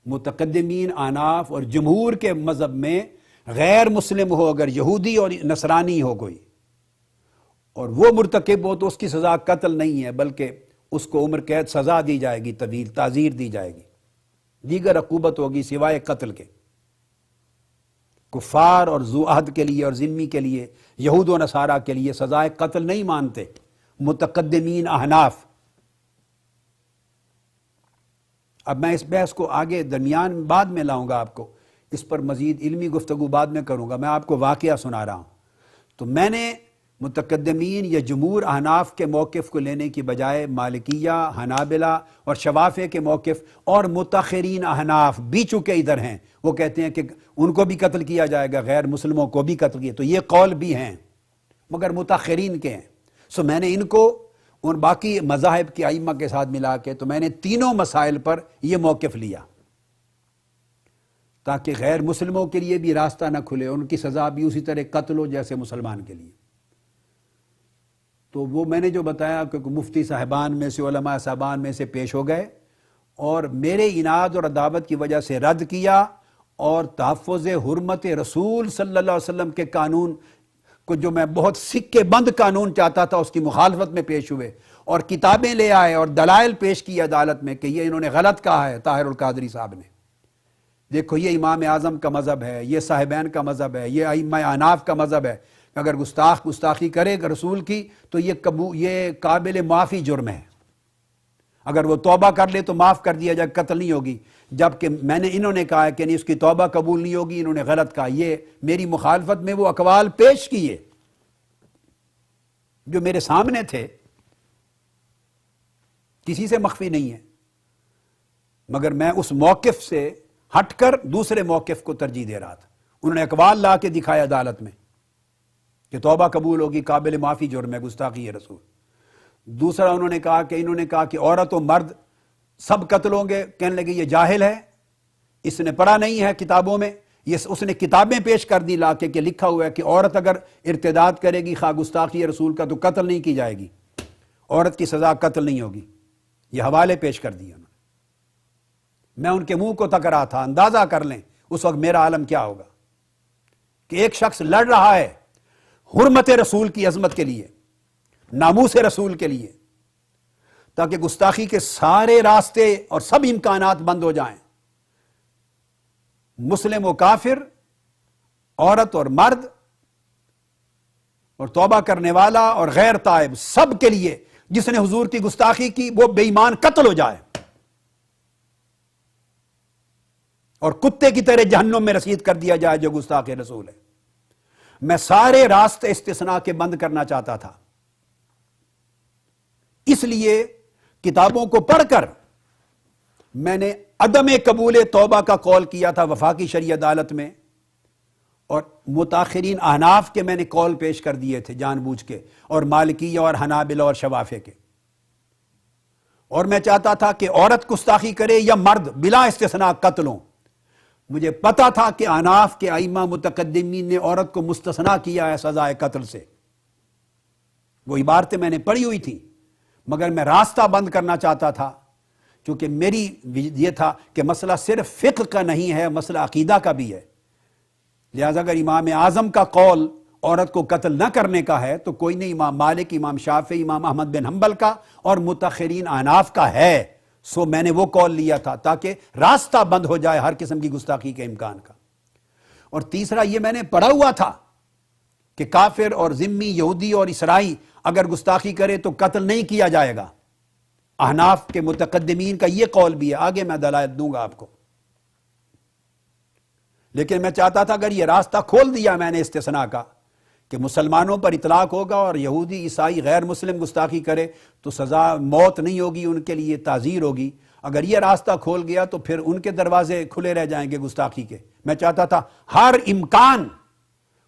متقدمین احناف اور جمہور کے مذہب میں غیر مسلم ہو، اگر یہودی اور نصرانی ہو کوئی اور وہ مرتکب ہو تو اس کی سزا قتل نہیں ہے، بلکہ اس کو عمر قید سزا دی جائے گی، طویل تعزیر دی جائے گی، دیگر عقوبت ہوگی سوائے قتل کے۔ کفار اور ذو عہد کے لیے اور ذمی کے لیے، یہود و نصارہ کے لیے سزائے قتل نہیں مانتے متقدمین احناف۔ اب میں اس بحث کو آگے درمیان بعد میں لاؤں گا، آپ کو اس پر مزید علمی گفتگو بعد میں کروں گا، میں آپ کو واقعہ سنا رہا ہوں۔ تو میں نے متقدمین یا جمہور احناف کے موقف کو لینے کی بجائے مالکیہ، حنابلہ اور شوافع کے موقف اور متاخرین احناف بھی چونکہ ادھر ہیں، وہ کہتے ہیں کہ ان کو بھی قتل کیا جائے گا، غیر مسلموں کو بھی قتل کیا، تو یہ قول بھی ہیں مگر متاخرین کے ہیں۔ سو میں نے ان کو ان باقی مذاہب کے ائمہ کے ساتھ ملا کے، تو میں نے تینوں مسائل پر یہ موقف لیا تاکہ غیر مسلموں کے لیے بھی راستہ نہ کھلے، ان کی سزا بھی اسی طرح قتل ہو جیسے مسلمان کے لیے۔ تو وہ میں نے جو بتایا کہ مفتی صاحبان میں سے، علماء صاحبان میں سے پیش ہو گئے اور میرے عناد اور عداوت کی وجہ سے رد کیا، اور تحفظ حرمت رسول صلی اللہ علیہ وسلم کے قانون کو، جو میں بہت سکے بند قانون چاہتا تھا، اس کی مخالفت میں پیش ہوئے اور کتابیں لے آئے اور دلائل پیش کی عدالت میں کہ یہ انہوں نے غلط کہا ہے۔ طاہر القادری صاحب نے، دیکھو یہ امام اعظم کا مذہب ہے، یہ صاحبین کا مذہب ہے، یہ ائمہ احناف کا مذہب ہے، اگر گستاخی کرے گا رسول کی تو یہ قابل معافی جرم ہے، اگر وہ توبہ کر لے تو معاف کر دیا جائے، قتل نہیں ہوگی۔ جبکہ انہوں نے کہا کہ نہیں، اس کی توبہ قبول نہیں ہوگی، انہوں نے غلط کہا۔ یہ میری مخالفت میں وہ اقوال پیش کیے جو میرے سامنے تھے، کسی سے مخفی نہیں ہے، مگر میں اس موقف سے ہٹ کر دوسرے موقف کو ترجیح دے رہا تھا۔ انہوں نے اقوال لا کے دکھایا عدالت میں کہ توبہ قبول ہوگی، قابل معافی جرم ہے، گستاخی ہے رسول۔ دوسرا انہوں نے کہا کہ عورت و مرد سب قتل ہوں گے، کہنے لگے یہ جاہل ہے، اس نے پڑھا نہیں ہے کتابوں میں، اس نے کتابیں پیش کر دی لا کے کہ لکھا ہوا ہے کہ عورت اگر ارتداد کرے گی خواہ گستاخی رسول کا تو قتل نہیں کی جائے گی، عورت کی سزا قتل نہیں ہوگی۔ یہ حوالے پیش کر دیے انہوں نے۔ میں ان کے منہ کو تک رہا تھا، اندازہ کر لیں اس وقت میرا عالم کیا ہوگا کہ ایک شخص لڑ رہا ہے حرمت رسول کی عظمت کے لیے، ناموس رسول کے لیے، تاکہ گستاخی کے سارے راستے اور سب امکانات بند ہو جائیں، مسلم و کافر، عورت اور مرد، اور توبہ کرنے والا اور غیر تائب سب کے لیے جس نے حضور کی گستاخی کی وہ بے ایمان قتل ہو جائے اور کتے کی طرح جہنم میں رسید کر دیا جائے جو گستاخ رسول ہے۔ میں سارے راستے استثناء کے بند کرنا چاہتا تھا، اس لیے کتابوں کو پڑھ کر میں نے عدم قبول توبہ کا قول کیا تھا وفاقی شرعی عدالت میں، اور متاخرین احناف کے میں نے قول پیش کر دیے تھے جان بوجھ کے، اور مالکیہ اور حنابلہ اور شوافے کے، اور میں چاہتا تھا کہ عورت گستاخی کرے یا مرد بلا استثناء قتل ہوں۔ مجھے پتا تھا کہ احناف کے ائمہ متقدمین نے عورت کو مستثنیٰ کیا ہے سزائے قتل سے، وہ عبارتیں میں نے پڑھی ہوئی تھی، مگر میں راستہ بند کرنا چاہتا تھا، کیونکہ میری یہ تھا کہ مسئلہ صرف فقہ کا نہیں ہے، مسئلہ عقیدہ کا بھی ہے، لہذا اگر امام اعظم کا قول عورت کو قتل نہ کرنے کا ہے تو کوئی نہیں، امام مالک، امام شافعی، امام احمد بن حنبل کا اور متاخرین احناف کا ہے، سو میں نے وہ قول لیا تھا تاکہ راستہ بند ہو جائے ہر قسم کی گستاخی کے امکان کا۔ اور تیسرا یہ میں نے پڑھا ہوا تھا کہ کافر اور ذمی یہودی اور عیسائی اگر گستاخی کرے تو قتل نہیں کیا جائے گا، احناف کے متقدمین کا یہ قول بھی ہے، آگے میں دلائل دوں گا آپ کو، لیکن میں چاہتا تھا اگر یہ راستہ کھول دیا میں نے استثناء کا کہ مسلمانوں پر اطلاق ہوگا اور یہودی عیسائی غیر مسلم گستاخی کرے تو سزا موت نہیں ہوگی، ان کے لیے تعزیر ہوگی، اگر یہ راستہ کھول گیا تو پھر ان کے دروازے کھلے رہ جائیں گے گستاخی کے۔ میں چاہتا تھا ہر امکان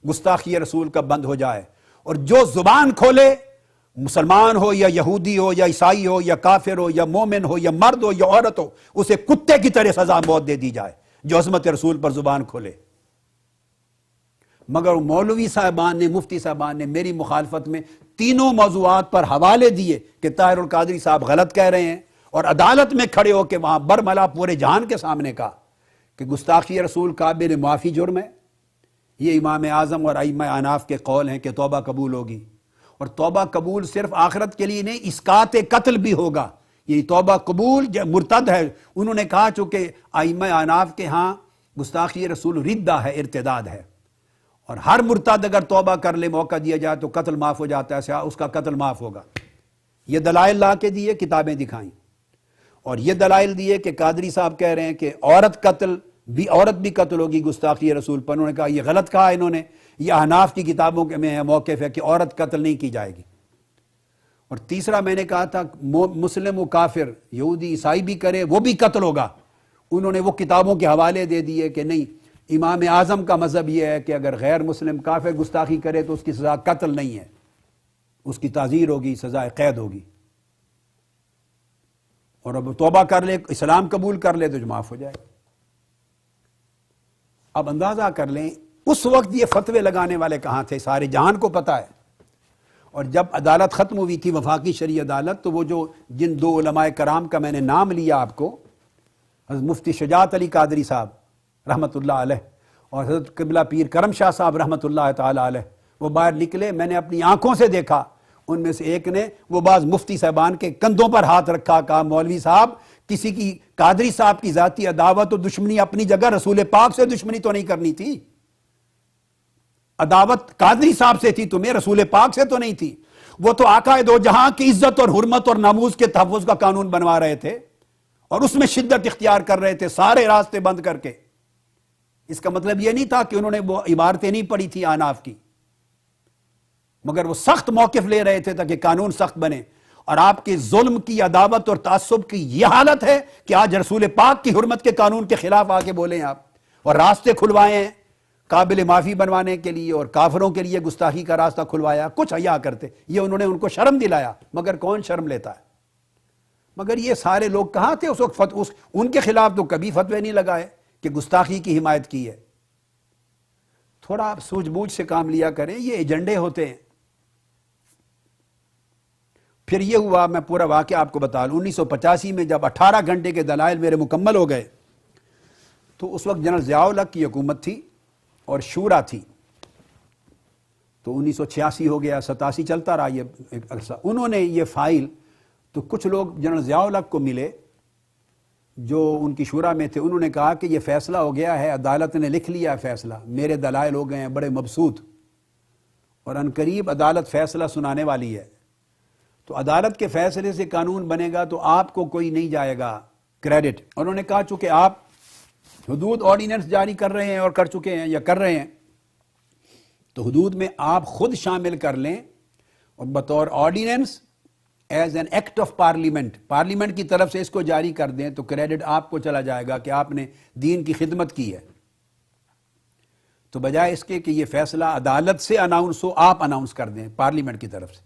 گستاخی رسول کا بند ہو جائے، اور جو زبان کھولے، مسلمان ہو یا یہودی ہو یا عیسائی ہو یا کافر ہو یا مومن ہو یا مرد ہو یا عورت ہو، اسے کتے کی طرح سزا موت دے دی جائے جو عظمت رسول پر زبان کھولے۔ مگر مولوی صاحبان نے، مفتی صاحبان نے میری مخالفت میں تینوں موضوعات پر حوالے دیے کہ طاہر القادری صاحب غلط کہہ رہے ہیں، اور عدالت میں کھڑے ہو کے وہاں برملا پورے جہان کے سامنے کہا کہ گستاخی رسول قابل معافی جرم ہے، یہ امام اعظم اور ائمہ احناف کے قول ہیں کہ توبہ قبول ہوگی، اور توبہ قبول صرف آخرت کے لیے نہیں، اسقاط قتل بھی ہوگا، یہ توبہ قبول مرتد ہے۔ انہوں نے کہا چونکہ ائمہ احناف کے ہاں گستاخی رسول ردہ ہے، ارتداد ہے، اور ہر مرتد اگر توبہ کر لے موقع دیا جائے تو قتل معاف ہو جاتا ہے، اس کا قتل معاف ہوگا۔ یہ دلائل لا کے دیے، کتابیں دکھائیں، اور یہ دلائل دیے کہ قادری صاحب کہہ رہے ہیں کہ عورت بھی قتل ہوگی گستاخی رسول پر، انہوں نے کہا یہ غلط کہا انہوں نے، یہ احناف کی کتابوں میں موقف ہے کہ عورت قتل نہیں کی جائے گی۔ اور تیسرا میں نے کہا تھا مسلم و کافر یہودی عیسائی بھی کرے وہ بھی قتل ہوگا، انہوں نے وہ کتابوں کے حوالے دے دیے کہ نہیں، امام اعظم کا مذہب یہ ہے کہ اگر غیر مسلم کافر گستاخی کرے تو اس کی سزا قتل نہیں ہے، اس کی تعزیر ہوگی، سزائے قید ہوگی، اور اب توبہ کر لے، اسلام قبول کر لے تو جو معاف ہو جائے۔ اب اندازہ کر لیں اس وقت یہ فتوے لگانے والے کہاں تھے، سارے جہان کو پتا ہے۔ اور جب عدالت ختم ہوئی تھی وفاقی شرعی عدالت، تو وہ جو جن دو علماء کرام کا میں نے نام لیا آپ کو، حضرت مفتی شجاعت علی قادری صاحب رحمۃ اللہ علیہ اور حضرت قبلہ پیر کرم شاہ صاحب رحمۃ اللہ تعالی علیہ، وہ باہر نکلے، میں نے اپنی آنکھوں سے دیکھا، ان میں سے ایک نے وہ بعض مفتی صاحبان کے کندھوں پر ہاتھ رکھا، کہا مولوی صاحب کسی کی قادری صاحب کی ذاتی عداوت و دشمنی اپنی جگہ، رسول پاک سے دشمنی تو نہیں کرنی تھی، عداوت قادری صاحب سے تھی تمہیں، رسول پاک سے تو نہیں تھی، وہ تو آقا دو جہاں کی عزت اور حرمت اور ناموس کے تحفظ کا قانون بنوا رہے تھے اور اس میں شدت اختیار کر رہے تھے سارے راستے بند کر کے۔ اس کا مطلب یہ نہیں تھا کہ انہوں نے وہ عبارتیں نہیں پڑھی تھی احناف کی، مگر وہ سخت موقف لے رہے تھے تاکہ قانون سخت بنے، اور آپ کے ظلم کی، عداوت اور تعصب کی یہ حالت ہے کہ آج رسول پاک کی حرمت کے قانون کے خلاف آ کے بولیں آپ، اور راستے کھلوائے ہیں قابل معافی بنوانے کے لیے، اور کافروں کے لیے گستاخی کا راستہ کھلوایا، کچھ حیا کرتے، یہ انہوں نے ان کو شرم دلایا، مگر کون شرم لیتا ہے؟ مگر یہ سارے لوگ کہاں تھے اس وقت؟ ان کے خلاف تو کبھی فتوے نہیں لگائے کہ گستاخی کی حمایت کی ہے۔ تھوڑا آپ سوجھ بوجھ سے کام لیا کریں، یہ ایجنڈے ہوتے ہیں۔ پھر یہ ہوا، میں پورا واقعہ آپ کو بتا لوں، 1985 میں جب 18 گھنٹے کے دلائل میرے مکمل ہو گئے تو اس وقت جنرل ضیاء الحق کی حکومت تھی اور شورا تھی، تو 1986 ہو گیا، 87 چلتا رہا یہ ایک عرصہ۔ انہوں نے یہ فائل، تو کچھ لوگ جنرل ضیاء الحق کو ملے جو ان کی شورا میں تھے، انہوں نے کہا کہ یہ فیصلہ ہو گیا ہے، عدالت نے لکھ لیا ہے فیصلہ، میرے دلائل ہو گئے ہیں بڑے مبسوط، اور عنقریب عدالت فیصلہ سنانے والی ہے، تو عدالت کے فیصلے سے قانون بنے گا تو آپ کو کوئی نہیں جائے گا کریڈٹ۔ انہوں نے کہا چونکہ آپ حدود آرڈیننس جاری کر رہے ہیں اور کر چکے ہیں یا کر رہے ہیں، تو حدود میں آپ خود شامل کر لیں اور بطور ordinance as an act of parliament کی طرف سے اس کو جاری کر دیں تو کریڈٹ آپ کو چلا جائے گا کہ آپ نے دین کی خدمت کی ہے۔ تو بجائے اس کے کہ یہ فیصلہ عدالت سے اناؤنس ہو، آپ اناؤنس کر دیں پارلیمنٹ کی طرف سے۔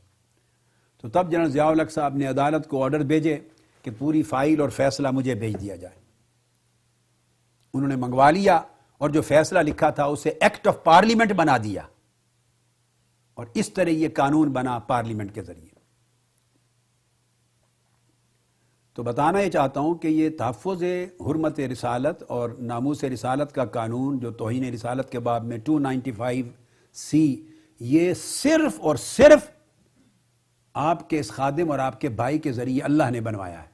تو تب جنرل ضیاء الحق صاحب نے عدالت کو آرڈر بھیجے کہ پوری فائل اور فیصلہ مجھے بھیج دیا جائے۔ انہوں نے منگوا لیا اور جو فیصلہ لکھا تھا اسے ایکٹ آف پارلیمنٹ بنا دیا، اور اس طرح یہ قانون بنا پارلیمنٹ کے ذریعے۔ تو بتانا یہ چاہتا ہوں کہ یہ تحفظ حرمت رسالت اور ناموس رسالت کا قانون جو توہین رسالت کے باب میں 295C، یہ صرف اور صرف آپ کے اس خادم اور آپ کے بھائی کے ذریعے اللہ نے بنوایا ہے،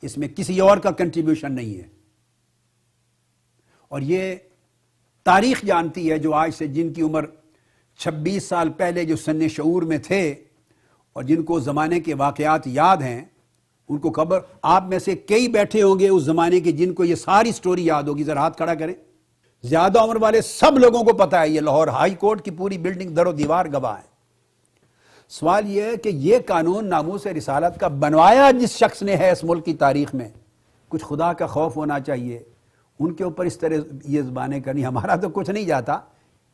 اس میں کسی اور کا کنٹریبیوشن نہیں ہے۔ اور یہ تاریخ جانتی ہے، جو آج سے جن کی عمر 26 سال پہلے جو سن شعور میں تھے اور جن کو زمانے کے واقعات یاد ہیں، ان کو خبر، آپ میں سے کئی بیٹھے ہوں گے اس زمانے کے جن کو یہ ساری سٹوری یاد ہوگی، ذرا ہاتھ کھڑا کریں۔ زیادہ عمر والے سب لوگوں کو پتا ہے، یہ لاہور ہائی کورٹ کی پوری بلڈنگ در و دیوار گواہ ہے۔ سوال یہ ہے کہ یہ قانون ناموس رسالت کا بنوایا جس شخص نے ہے اس ملک کی تاریخ میں، کچھ خدا کا خوف ہونا چاہیے ان کے اوپر اس طرح یہ زبانیں کرنی۔ ہمارا تو کچھ نہیں جاتا،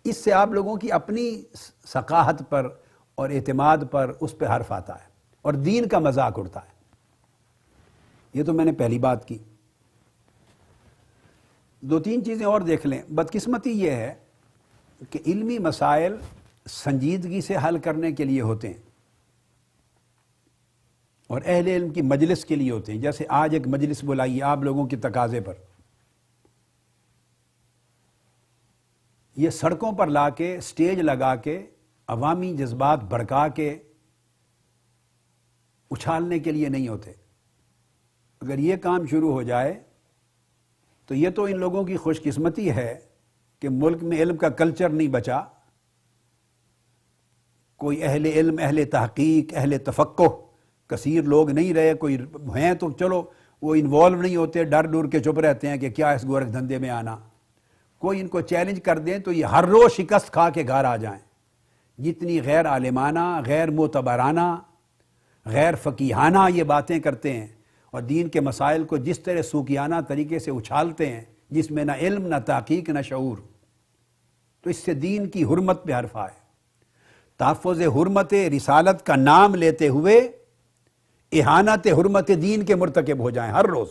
اس سے آپ لوگوں کی اپنی ثقافت پر اور اعتماد پر اس پہ حرف آتا ہے اور دین کا مذاق اڑتا ہے۔ یہ تو میں نے پہلی بات کی۔ دو تین چیزیں اور دیکھ لیں۔ بدقسمتی یہ ہے کہ علمی مسائل سنجیدگی سے حل کرنے کے لیے ہوتے ہیں اور اہل علم کی مجلس کے لیے ہوتے ہیں، جیسے آج ایک مجلس بلائی آپ لوگوں کے تقاضے پر، یہ سڑکوں پر لا کے سٹیج لگا کے عوامی جذبات بھڑکا کے اچھالنے کے لیے نہیں ہوتے۔ اگر یہ کام شروع ہو جائے تو یہ تو ان لوگوں کی خوش قسمتی ہے کہ ملک میں علم کا کلچر نہیں بچا، کوئی اہل علم، اہل تحقیق، اہل تفقہ کثیر لوگ نہیں رہے، کوئی ہیں تو چلو وہ انوالو نہیں ہوتے، ڈر ڈور کے چپ رہتے ہیں کہ کیا اس گورکھ دھندے میں آنا۔ کوئی ان کو چیلنج کر دیں تو یہ ہر روز شکست کھا کے گھر آ جائیں۔ جتنی غیر عالمانہ، غیر معتبرانہ، غیر فقیہانہ یہ باتیں کرتے ہیں اور دین کے مسائل کو جس طرح سوکیانہ طریقے سے اچھالتے ہیں، جس میں نہ علم، نہ تحقیق، نہ شعور، تو اس سے دین کی حرمت پہ حرف آئے۔ تحفظ حرمت رسالت کا نام لیتے ہوئے اہانت حرمت دین کے مرتکب ہو جائیں ہر روز،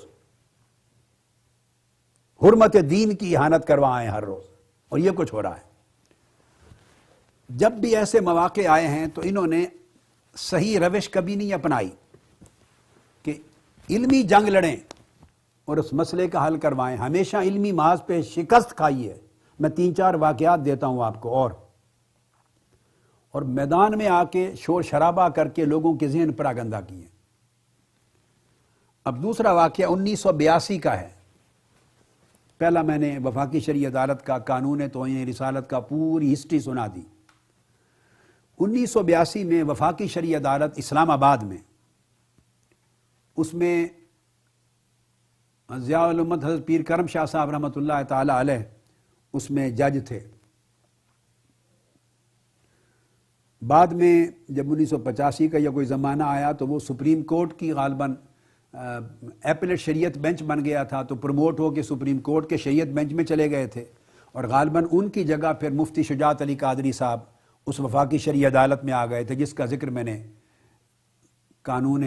حرمت دین کی اہانت کروائیں ہر روز، اور یہ کچھ ہو رہا ہے۔ جب بھی ایسے مواقع آئے ہیں تو انہوں نے صحیح روش کبھی نہیں اپنائی کہ علمی جنگ لڑیں اور اس مسئلے کا حل کروائیں، ہمیشہ علمی محاذ پہ شکست کھائی ہے۔ میں 3-4 واقعات دیتا ہوں آپ کو، اور میدان میں آ کے شور شرابہ کر کے لوگوں کے ذہن پر آگندہ کیے۔ اب دوسرا واقعہ 1982 کا ہے۔ پہلا میں نے وفاقی شرعی عدالت کا قانون توہین رسالت کا پوری ہسٹری سنا دی۔ 1982 میں وفاقی شرعی عدالت اسلام آباد میں، اس میں ضیاء الامت حضرت پیر کرم شاہ صاحب رحمۃ اللہ تعالی علیہ اس میں جج تھے۔ بعد میں جب 1985 کا یا کوئی زمانہ آیا تو وہ سپریم کورٹ کی غالباً ایپلیٹ شریعت بینچ بن گیا تھا، تو پروموٹ ہو کے سپریم کورٹ کے شریعت بینچ میں چلے گئے تھے، اور غالباً ان کی جگہ پھر مفتی شجاعت علی قادری صاحب اس وفاقی شرعی عدالت میں آ گئے تھے، جس کا ذکر میں نے قانون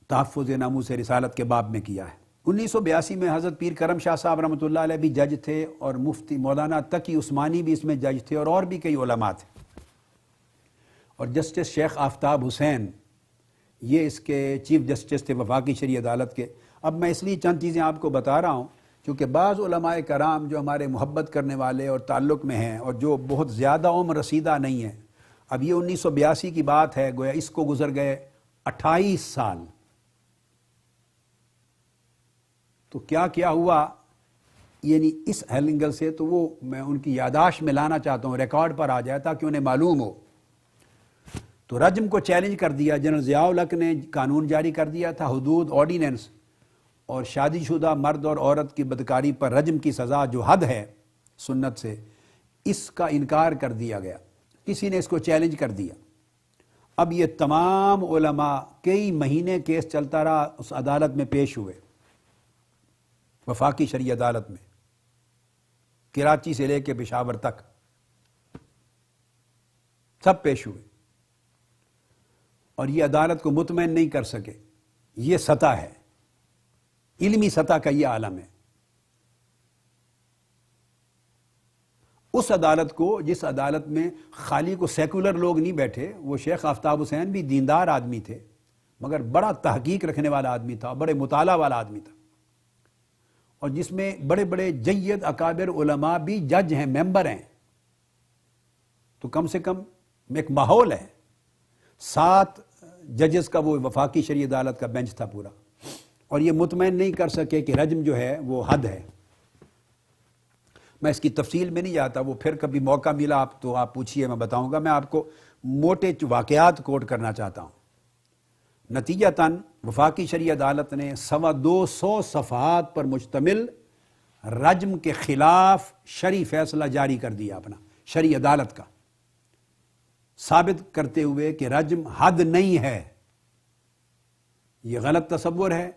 تحفظ ناموس رسالت کے باب میں کیا ہے۔ 1982 میں حضرت پیر کرم شاہ صاحب رحمۃ اللہ علیہ بھی جج تھے، اور مفتی مولانا تقی عثمانی بھی اس میں جج تھے، اور بھی کئی علماء تھے، اور جسٹس شیخ آفتاب حسین یہ اس کے چیف جسٹس تھے وفاقی شرعی عدالت کے۔ اب میں اس لیے چند چیزیں آپ کو بتا رہا ہوں کیونکہ بعض علماء کرام جو ہمارے محبت کرنے والے اور تعلق میں ہیں اور جو بہت زیادہ عمر رسیدہ نہیں ہیں، اب یہ 1982 کی بات ہے، گویا اس کو گزر گئے 28 سال۔ تو کیا ہوا یعنی اس اینگل سے تو وہ میں ان کی یاداشت میں لانا چاہتا ہوں، ریکارڈ پر آ جائے تاکہ انہیں معلوم ہو۔ تو رجم کو چیلنج کر دیا، جنرل ضیاء الحق نے قانون جاری کر دیا تھا، حدود آرڈیننس، اور شادی شدہ مرد اور عورت کی بدکاری پر رجم کی سزا جو حد ہے سنت سے، اس کا انکار کر دیا گیا، کسی نے اس کو چیلنج کر دیا۔ اب یہ تمام علماء کئی مہینے کیس چلتا رہا، اس عدالت میں پیش ہوئے، وفاقی شرعی عدالت میں، کراچی سے لے کے پشاور تک سب پیش ہوئے، اور یہ عدالت کو مطمئن نہیں کر سکے۔ یہ سطح ہے، علمی سطح کا یہ عالم ہے۔ اس عدالت کو، جس عدالت میں خالی کو سیکولر لوگ نہیں بیٹھے، وہ شیخ آفتاب حسین بھی دیندار آدمی تھے مگر بڑا تحقیق رکھنے والا آدمی تھا، بڑے مطالعہ والا آدمی تھا، اور جس میں بڑے بڑے جید اکابر علماء بھی جج ہیں، ممبر ہیں، تو کم سے کم ایک ماحول ہے۔ 7 ججز کا وہ وفاقی شرعی عدالت کا بینچ تھا پورا، اور یہ مطمئن نہیں کر سکے کہ رجم جو ہے وہ حد ہے۔ میں اس کی تفصیل میں نہیں جاتا، وہ پھر کبھی موقع ملا آپ تو آپ پوچھئے، میں بتاؤں گا۔ میں آپ کو موٹے واقعات کوٹ کرنا چاہتا ہوں۔ نتیجتاً وفاقی شرعی عدالت نے 225 صفحات پر مشتمل رجم کے خلاف شرعی فیصلہ جاری کر دیا اپنا، شرعی عدالت کا، ثابت کرتے ہوئے کہ رجم حد نہیں ہے۔ یہ غلط تصور ہے۔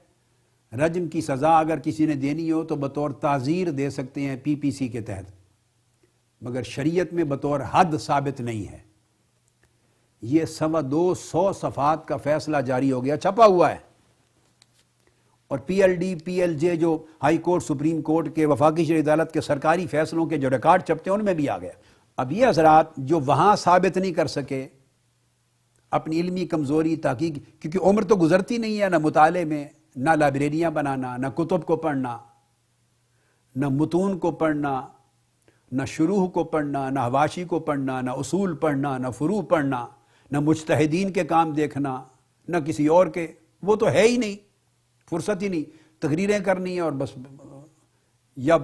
رجم کی سزا اگر کسی نے دینی ہو تو بطور تعزیر دے سکتے ہیں PPC کے تحت، مگر شریعت میں بطور حد ثابت نہیں ہے۔ یہ 225 صفحات کا فیصلہ جاری ہو گیا، چھپا ہوا ہے، اور PLD PLJ جو ہائی کورٹ سپریم کورٹ کے وفاقی شرعی عدالت کے سرکاری فیصلوں کے جو ریکارڈ چھپتے ہیں ان میں بھی آ گیا۔ اب یہ حضرات جو وہاں ثابت نہیں کر سکے، اپنی علمی کمزوری، تحقیق، کیونکہ عمر تو گزرتی نہیں ہے نہ مطالعے میں، نہ لائبریریاں بنانا، نہ کتب کو پڑھنا، نہ متون کو پڑھنا، نہ شروح کو پڑھنا، نہ حواشی کو پڑھنا، نہ اصول پڑھنا، نہ فروع پڑھنا، نہ مجتہدین کے کام دیکھنا، نہ کسی اور کے، وہ تو ہے ہی نہیں، فرصت ہی نہیں، تقریریں کرنی ہے اور بس، یا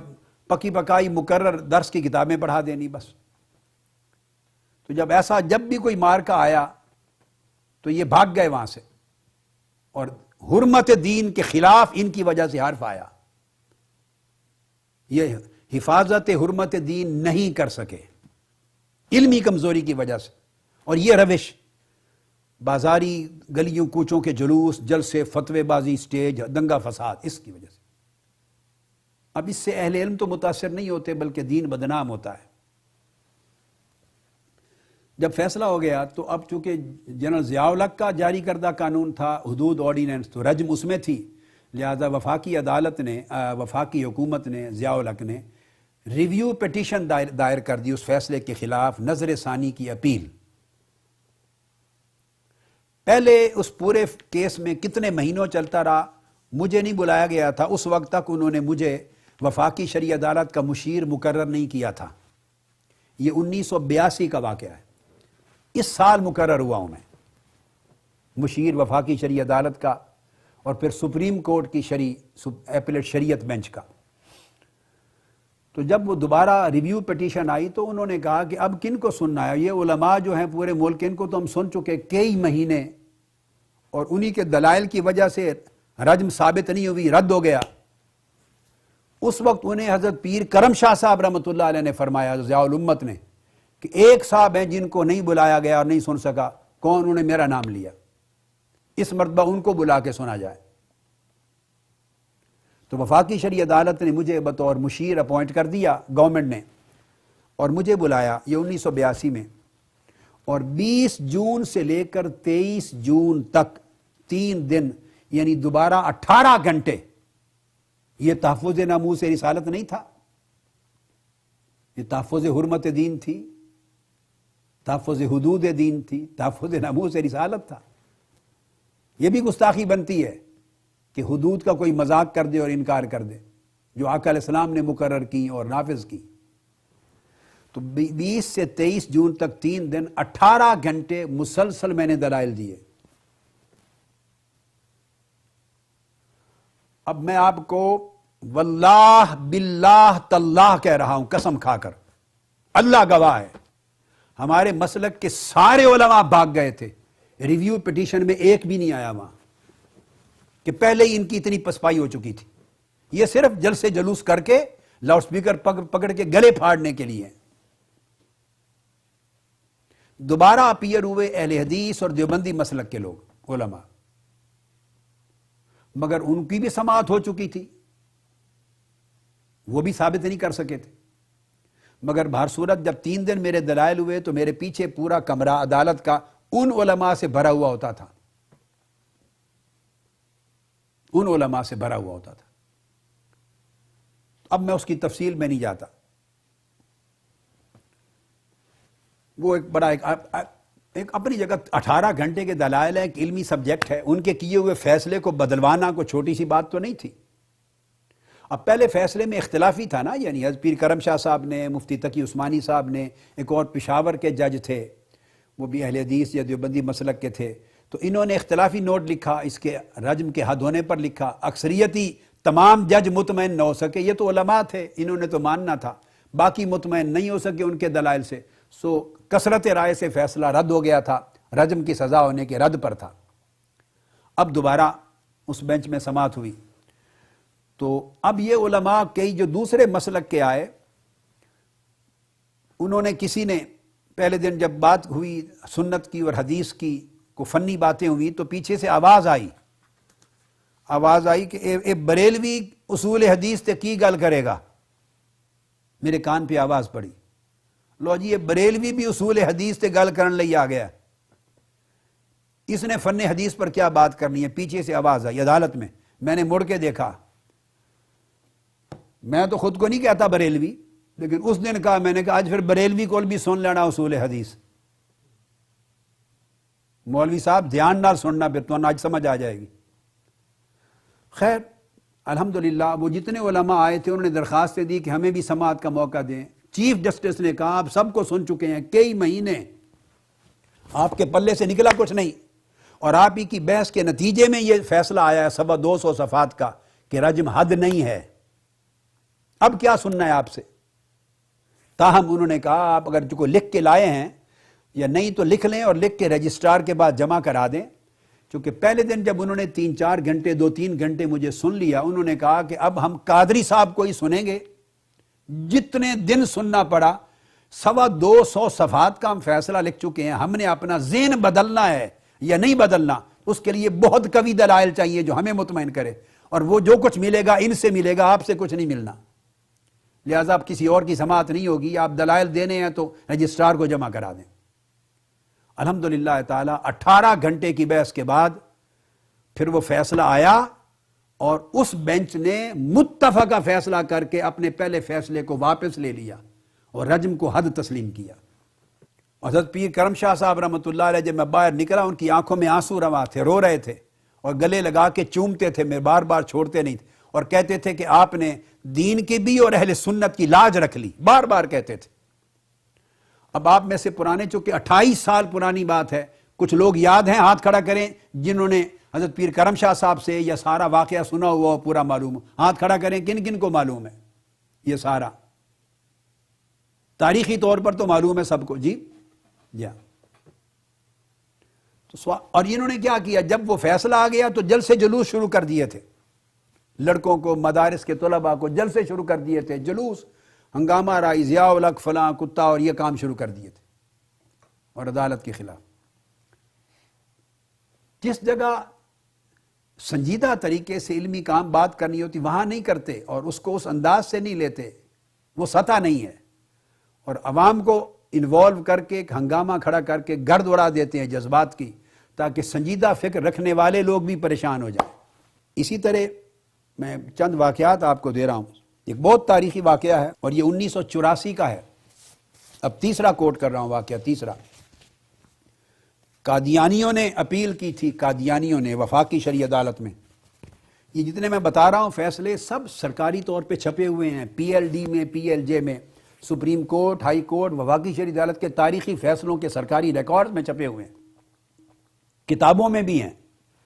پکی پکائی مقرر درس کی کتابیں پڑھا دینی بس۔ تو جب بھی کوئی مارکا آیا تو یہ بھاگ گئے وہاں سے، اور حرمت دین کے خلاف ان کی وجہ سے حرف آیا، یہ حفاظت حرمت دین نہیں کر سکے علمی کمزوری کی وجہ سے، اور یہ روش بازاری گلیوں کوچوں کے جلوس، جلسے، فتوے بازی، سٹیج، دنگا فساد، اس کی وجہ سے۔ اب اس سے اہل علم تو متاثر نہیں ہوتے بلکہ دین بدنام ہوتا ہے۔ جب فیصلہ ہو گیا تو اب چونکہ جنرل ضیاء الحق کا جاری کردہ قانون تھا، حدود آرڈیننس، تو رجم اس میں تھی، لہذا وفاقی عدالت نے، وفاقی حکومت نے، ضیاء الحق نے ریویو پٹیشن دائر کر دی اس فیصلے کے خلاف، نظر ثانی کی اپیل۔ پہلے اس پورے کیس میں کتنے مہینوں چلتا رہا، مجھے نہیں بلایا گیا تھا، اس وقت تک انہوں نے مجھے وفاقی شرعی عدالت کا مشیر مقرر نہیں کیا تھا۔ یہ 1982 کا واقعہ ہے، اس سال مقرر ہوا ہوں میں مشیر وفاقی شرعی عدالت کا، اور پھر سپریم کورٹ کی ایپلیٹ شریعت بینچ کا۔ تو جب وہ دوبارہ ریویو پٹیشن آئی تو انہوں نے کہا کہ اب کن کو سننا ہے، یہ علماء جو ہیں پورے ملک، ان کو تو ہم سن چکے کئی مہینے، اور انہی کے دلائل کی وجہ سے رجم ثابت نہیں ہوئی، رد ہو گیا۔ اس وقت انہیں حضرت پیر کرم شاہ صاحب رحمۃ اللہ علیہ نے فرمایا، ضیاء الامت نے، کہ ایک صاحب ہیں جن کو نہیں بلایا گیا اور نہیں سن سکا، کون؟ انہوں نے میرا نام لیا، اس مرتبہ ان کو بلا کے سنا جائے۔ تو وفاقی شرعی عدالت نے مجھے بطور مشیر اپوائنٹ کر دیا گورنمنٹ نے، اور مجھے بلایا، یہ 1982 میں، اور 20 جون سے لے کر 23 جون تک 3 دن، یعنی دوبارہ 18 گھنٹے، یہ تحفظ ناموس رسالت نہیں تھا، یہ تحفظ حرمت دین تھی، تحفظ حدود دین تھی، تحفظ ناموس رسالت تھا۔ یہ بھی گستاخی بنتی ہے کہ حدود کا کوئی مذاق کر دے اور انکار کر دے، جو آقا علیہ السلام نے مقرر کی اور نافذ کی۔ تو 20 سے 23 جون تک 3 دن، 18 گھنٹے مسلسل میں نے دلائل دیے۔ اب میں آپ کو واللہ باللہ تاللہ کہہ رہا ہوں قسم کھا کر، اللہ گواہ ہے، ہمارے مسلک کے سارے علماء بھاگ گئے تھے، ریویو پٹیشن میں ایک بھی نہیں آیا وہاں کہ پہلے ہی ان کی اتنی پسپائی ہو چکی تھی، یہ صرف جلسے جلوس کر کے لاؤڈ سپیکر پکڑ کے گلے پھاڑنے کے لیے۔ دوبارہ اپیئر ہوئے اہل حدیث اور دیوبندی مسلک کے لوگ علماء، مگر ان کی بھی سماعت ہو چکی تھی، وہ بھی ثابت نہیں کر سکے تھے۔ مگر بہر صورت جب 3 دن میرے دلائل ہوئے تو میرے پیچھے پورا کمرہ عدالت کا ان علماء سے بھرا ہوا ہوتا تھا، ان علماء سے بھرا ہوا ہوتا تھا۔ اب میں اس کی تفصیل میں نہیں جاتا، وہ ایک بڑا ایک اپنی جگہ 18 گھنٹے کے دلائل ہے، ایک علمی سبجیکٹ ہے، ان کے کیے ہوئے فیصلے کو بدلوانا کوئی چھوٹی سی بات تو نہیں تھی۔ اب پہلے فیصلے میں اختلافی تھا نا، یعنی حضرت پیر کرم شاہ صاحب نے، مفتی تقی عثمانی صاحب نے، ایک اور پشاور کے جج تھے، وہ بھی اہل حدیث یا دیوبندی مسلک کے تھے، تو انہوں نے اختلافی نوٹ لکھا، اس کے رجم کے حد ہونے پر لکھا، اکثریتی تمام جج مطمئن نہ ہو سکے، یہ تو علماء تھے، انہوں نے تو ماننا تھا، باقی مطمئن نہیں ہو سکے ان کے دلائل سے، سو کثرت رائے سے فیصلہ رد ہو گیا تھا، رجم کی سزا ہونے کے رد پر تھا۔ اب دوبارہ اس بینچ میں سماعت ہوئی تو اب یہ علماء کئی جو دوسرے مسلک کے آئے، انہوں نے کسی نے پہلے دن جب بات ہوئی سنت کی اور حدیث کی، کو فنی باتیں ہوئی تو پیچھے سے آواز آئی کہ اے بریلوی اصول حدیث تے کی گل کرے گا، میرے کان پہ آواز پڑی، لو جی یہ بریلوی بھی اصول حدیث تے گل کرن لئی آ گیا، اس نے فن حدیث پر کیا بات کرنی ہے؟ پیچھے سے آواز آئی عدالت میں نے مڑ کے دیکھا، میں تو خود کو نہیں کہتا بریلوی، لیکن اس دن کہا، میں نے کہا آج پھر بریلوی کو بھی سن لینا اصول حدیث، مولوی صاحب دھیان نال سننا، پھر تو آج سمجھ آ جائے گی۔ خیر الحمدللہ وہ جتنے علماء آئے تھے انہوں نے درخواستیں دی کہ ہمیں بھی سماعت کا موقع دیں۔ چیف جسٹس نے کہا آپ سب کو سن چکے ہیں، کئی مہینے آپ کے پلے سے نکلا کچھ نہیں، اور آپ ہی کی بحث کے نتیجے میں یہ فیصلہ آیا ہے 200 صفحات کا کہ رجم حد نہیں ہے، اب کیا سننا ہے آپ سے؟ تاہم انہوں نے کہا آپ اگر جو کو لکھ کے لائے ہیں یا نہیں تو لکھ لیں اور لکھ کے رجسٹرار کے بعد جمع کرا دیں، چونکہ پہلے دن جب انہوں نے 3-4 گھنٹے 2-3 گھنٹے مجھے سن لیا، انہوں نے کہا کہ اب ہم قادری صاحب کو ہی سنیں گے، جتنے دن سننا پڑا 250 صفحات کا ہم فیصلہ لکھ چکے ہیں، ہم نے اپنا ذہن بدلنا ہے یا نہیں بدلنا، اس کے لیے بہت قوی دلائل چاہیے جو ہمیں مطمئن کرے، اور وہ جو کچھ ملے گا ان سے ملے گا، آپ سے کچھ نہیں ملنا، لہٰذا اب کسی اور کی سماعت نہیں ہوگی، آپ دلائل دینے ہیں تو رجسٹرار کو جمع کرا دیں۔ الحمدللہ تعالی 18 گھنٹے کی بحث کے بعد پھر وہ فیصلہ آیا، اور اس بینچ نے متفقہ فیصلہ کر کے اپنے پہلے فیصلے کو واپس لے لیا اور رجم کو حد تسلیم کیا۔ حضرت پیر کرم شاہ صاحب رحمۃ اللہ علیہ جب میں باہر نکلا ان کی آنکھوں میں آنسو رواں تھے، رو رہے تھے اور گلے لگا کے چومتے تھے، میں بار بار چھوڑتے نہیں تھے، اور کہتے تھے کہ آپ نے دین کی بھی اور اہل سنت کی لاج رکھ لی، بار بار کہتے تھے۔ اب آپ میں سے پرانے، چونکہ 28 سال پرانی بات ہے، کچھ لوگ یاد ہیں، ہاتھ کھڑا کریں جنہوں نے حضرت پیر کرم شاہ صاحب سے یا سارا واقعہ سنا ہوا ہو، پورا معلوم ہو، ہاتھ کھڑا کریں کن کن کو معلوم ہے یہ سارا؟ تاریخی طور پر تو معلوم ہے سب کو، جی تو اور انہوں نے کیا کیا، جب وہ فیصلہ آ گیا تو جلسے جلوس شروع کر دیے تھے، لڑکوں کو، مدارس کے طلباء کو جلسے شروع کر دیے تھے، جلوس، ہنگامہ رائی، ضیاء الحق فلاں کتا، اور یہ کام شروع کر دیے تھے، اور عدالت کے خلاف۔ جس جگہ سنجیدہ طریقے سے علمی کام بات کرنی ہوتی وہاں نہیں کرتے، اور اس کو اس انداز سے نہیں لیتے، وہ سطح نہیں ہے، اور عوام کو انوالو کر کے ہنگامہ کھڑا کر کے گرد اڑا دیتے ہیں جذبات کی، تاکہ سنجیدہ فکر رکھنے والے لوگ بھی پریشان ہو جائیں۔ اسی طرح میں چند واقعات آپ کو دے رہا ہوں، ایک بہت تاریخی واقعہ ہے، اور یہ 1984 کا ہے، اب تیسرا کوٹ کر رہا ہوں واقعہ، تیسرا۔ قادیانیوں نے اپیل کی تھی، قادیانیوں نے وفاقی شرعی عدالت میں، یہ جتنے میں بتا رہا ہوں فیصلے سب سرکاری طور پہ چھپے ہوئے ہیں، PLD میں، PLJ میں، سپریم کورٹ، ہائی کورٹ، وفاقی شرعی عدالت کے تاریخی فیصلوں کے سرکاری ریکارڈ میں چھپے ہوئے ہیں، کتابوں میں بھی ہیں۔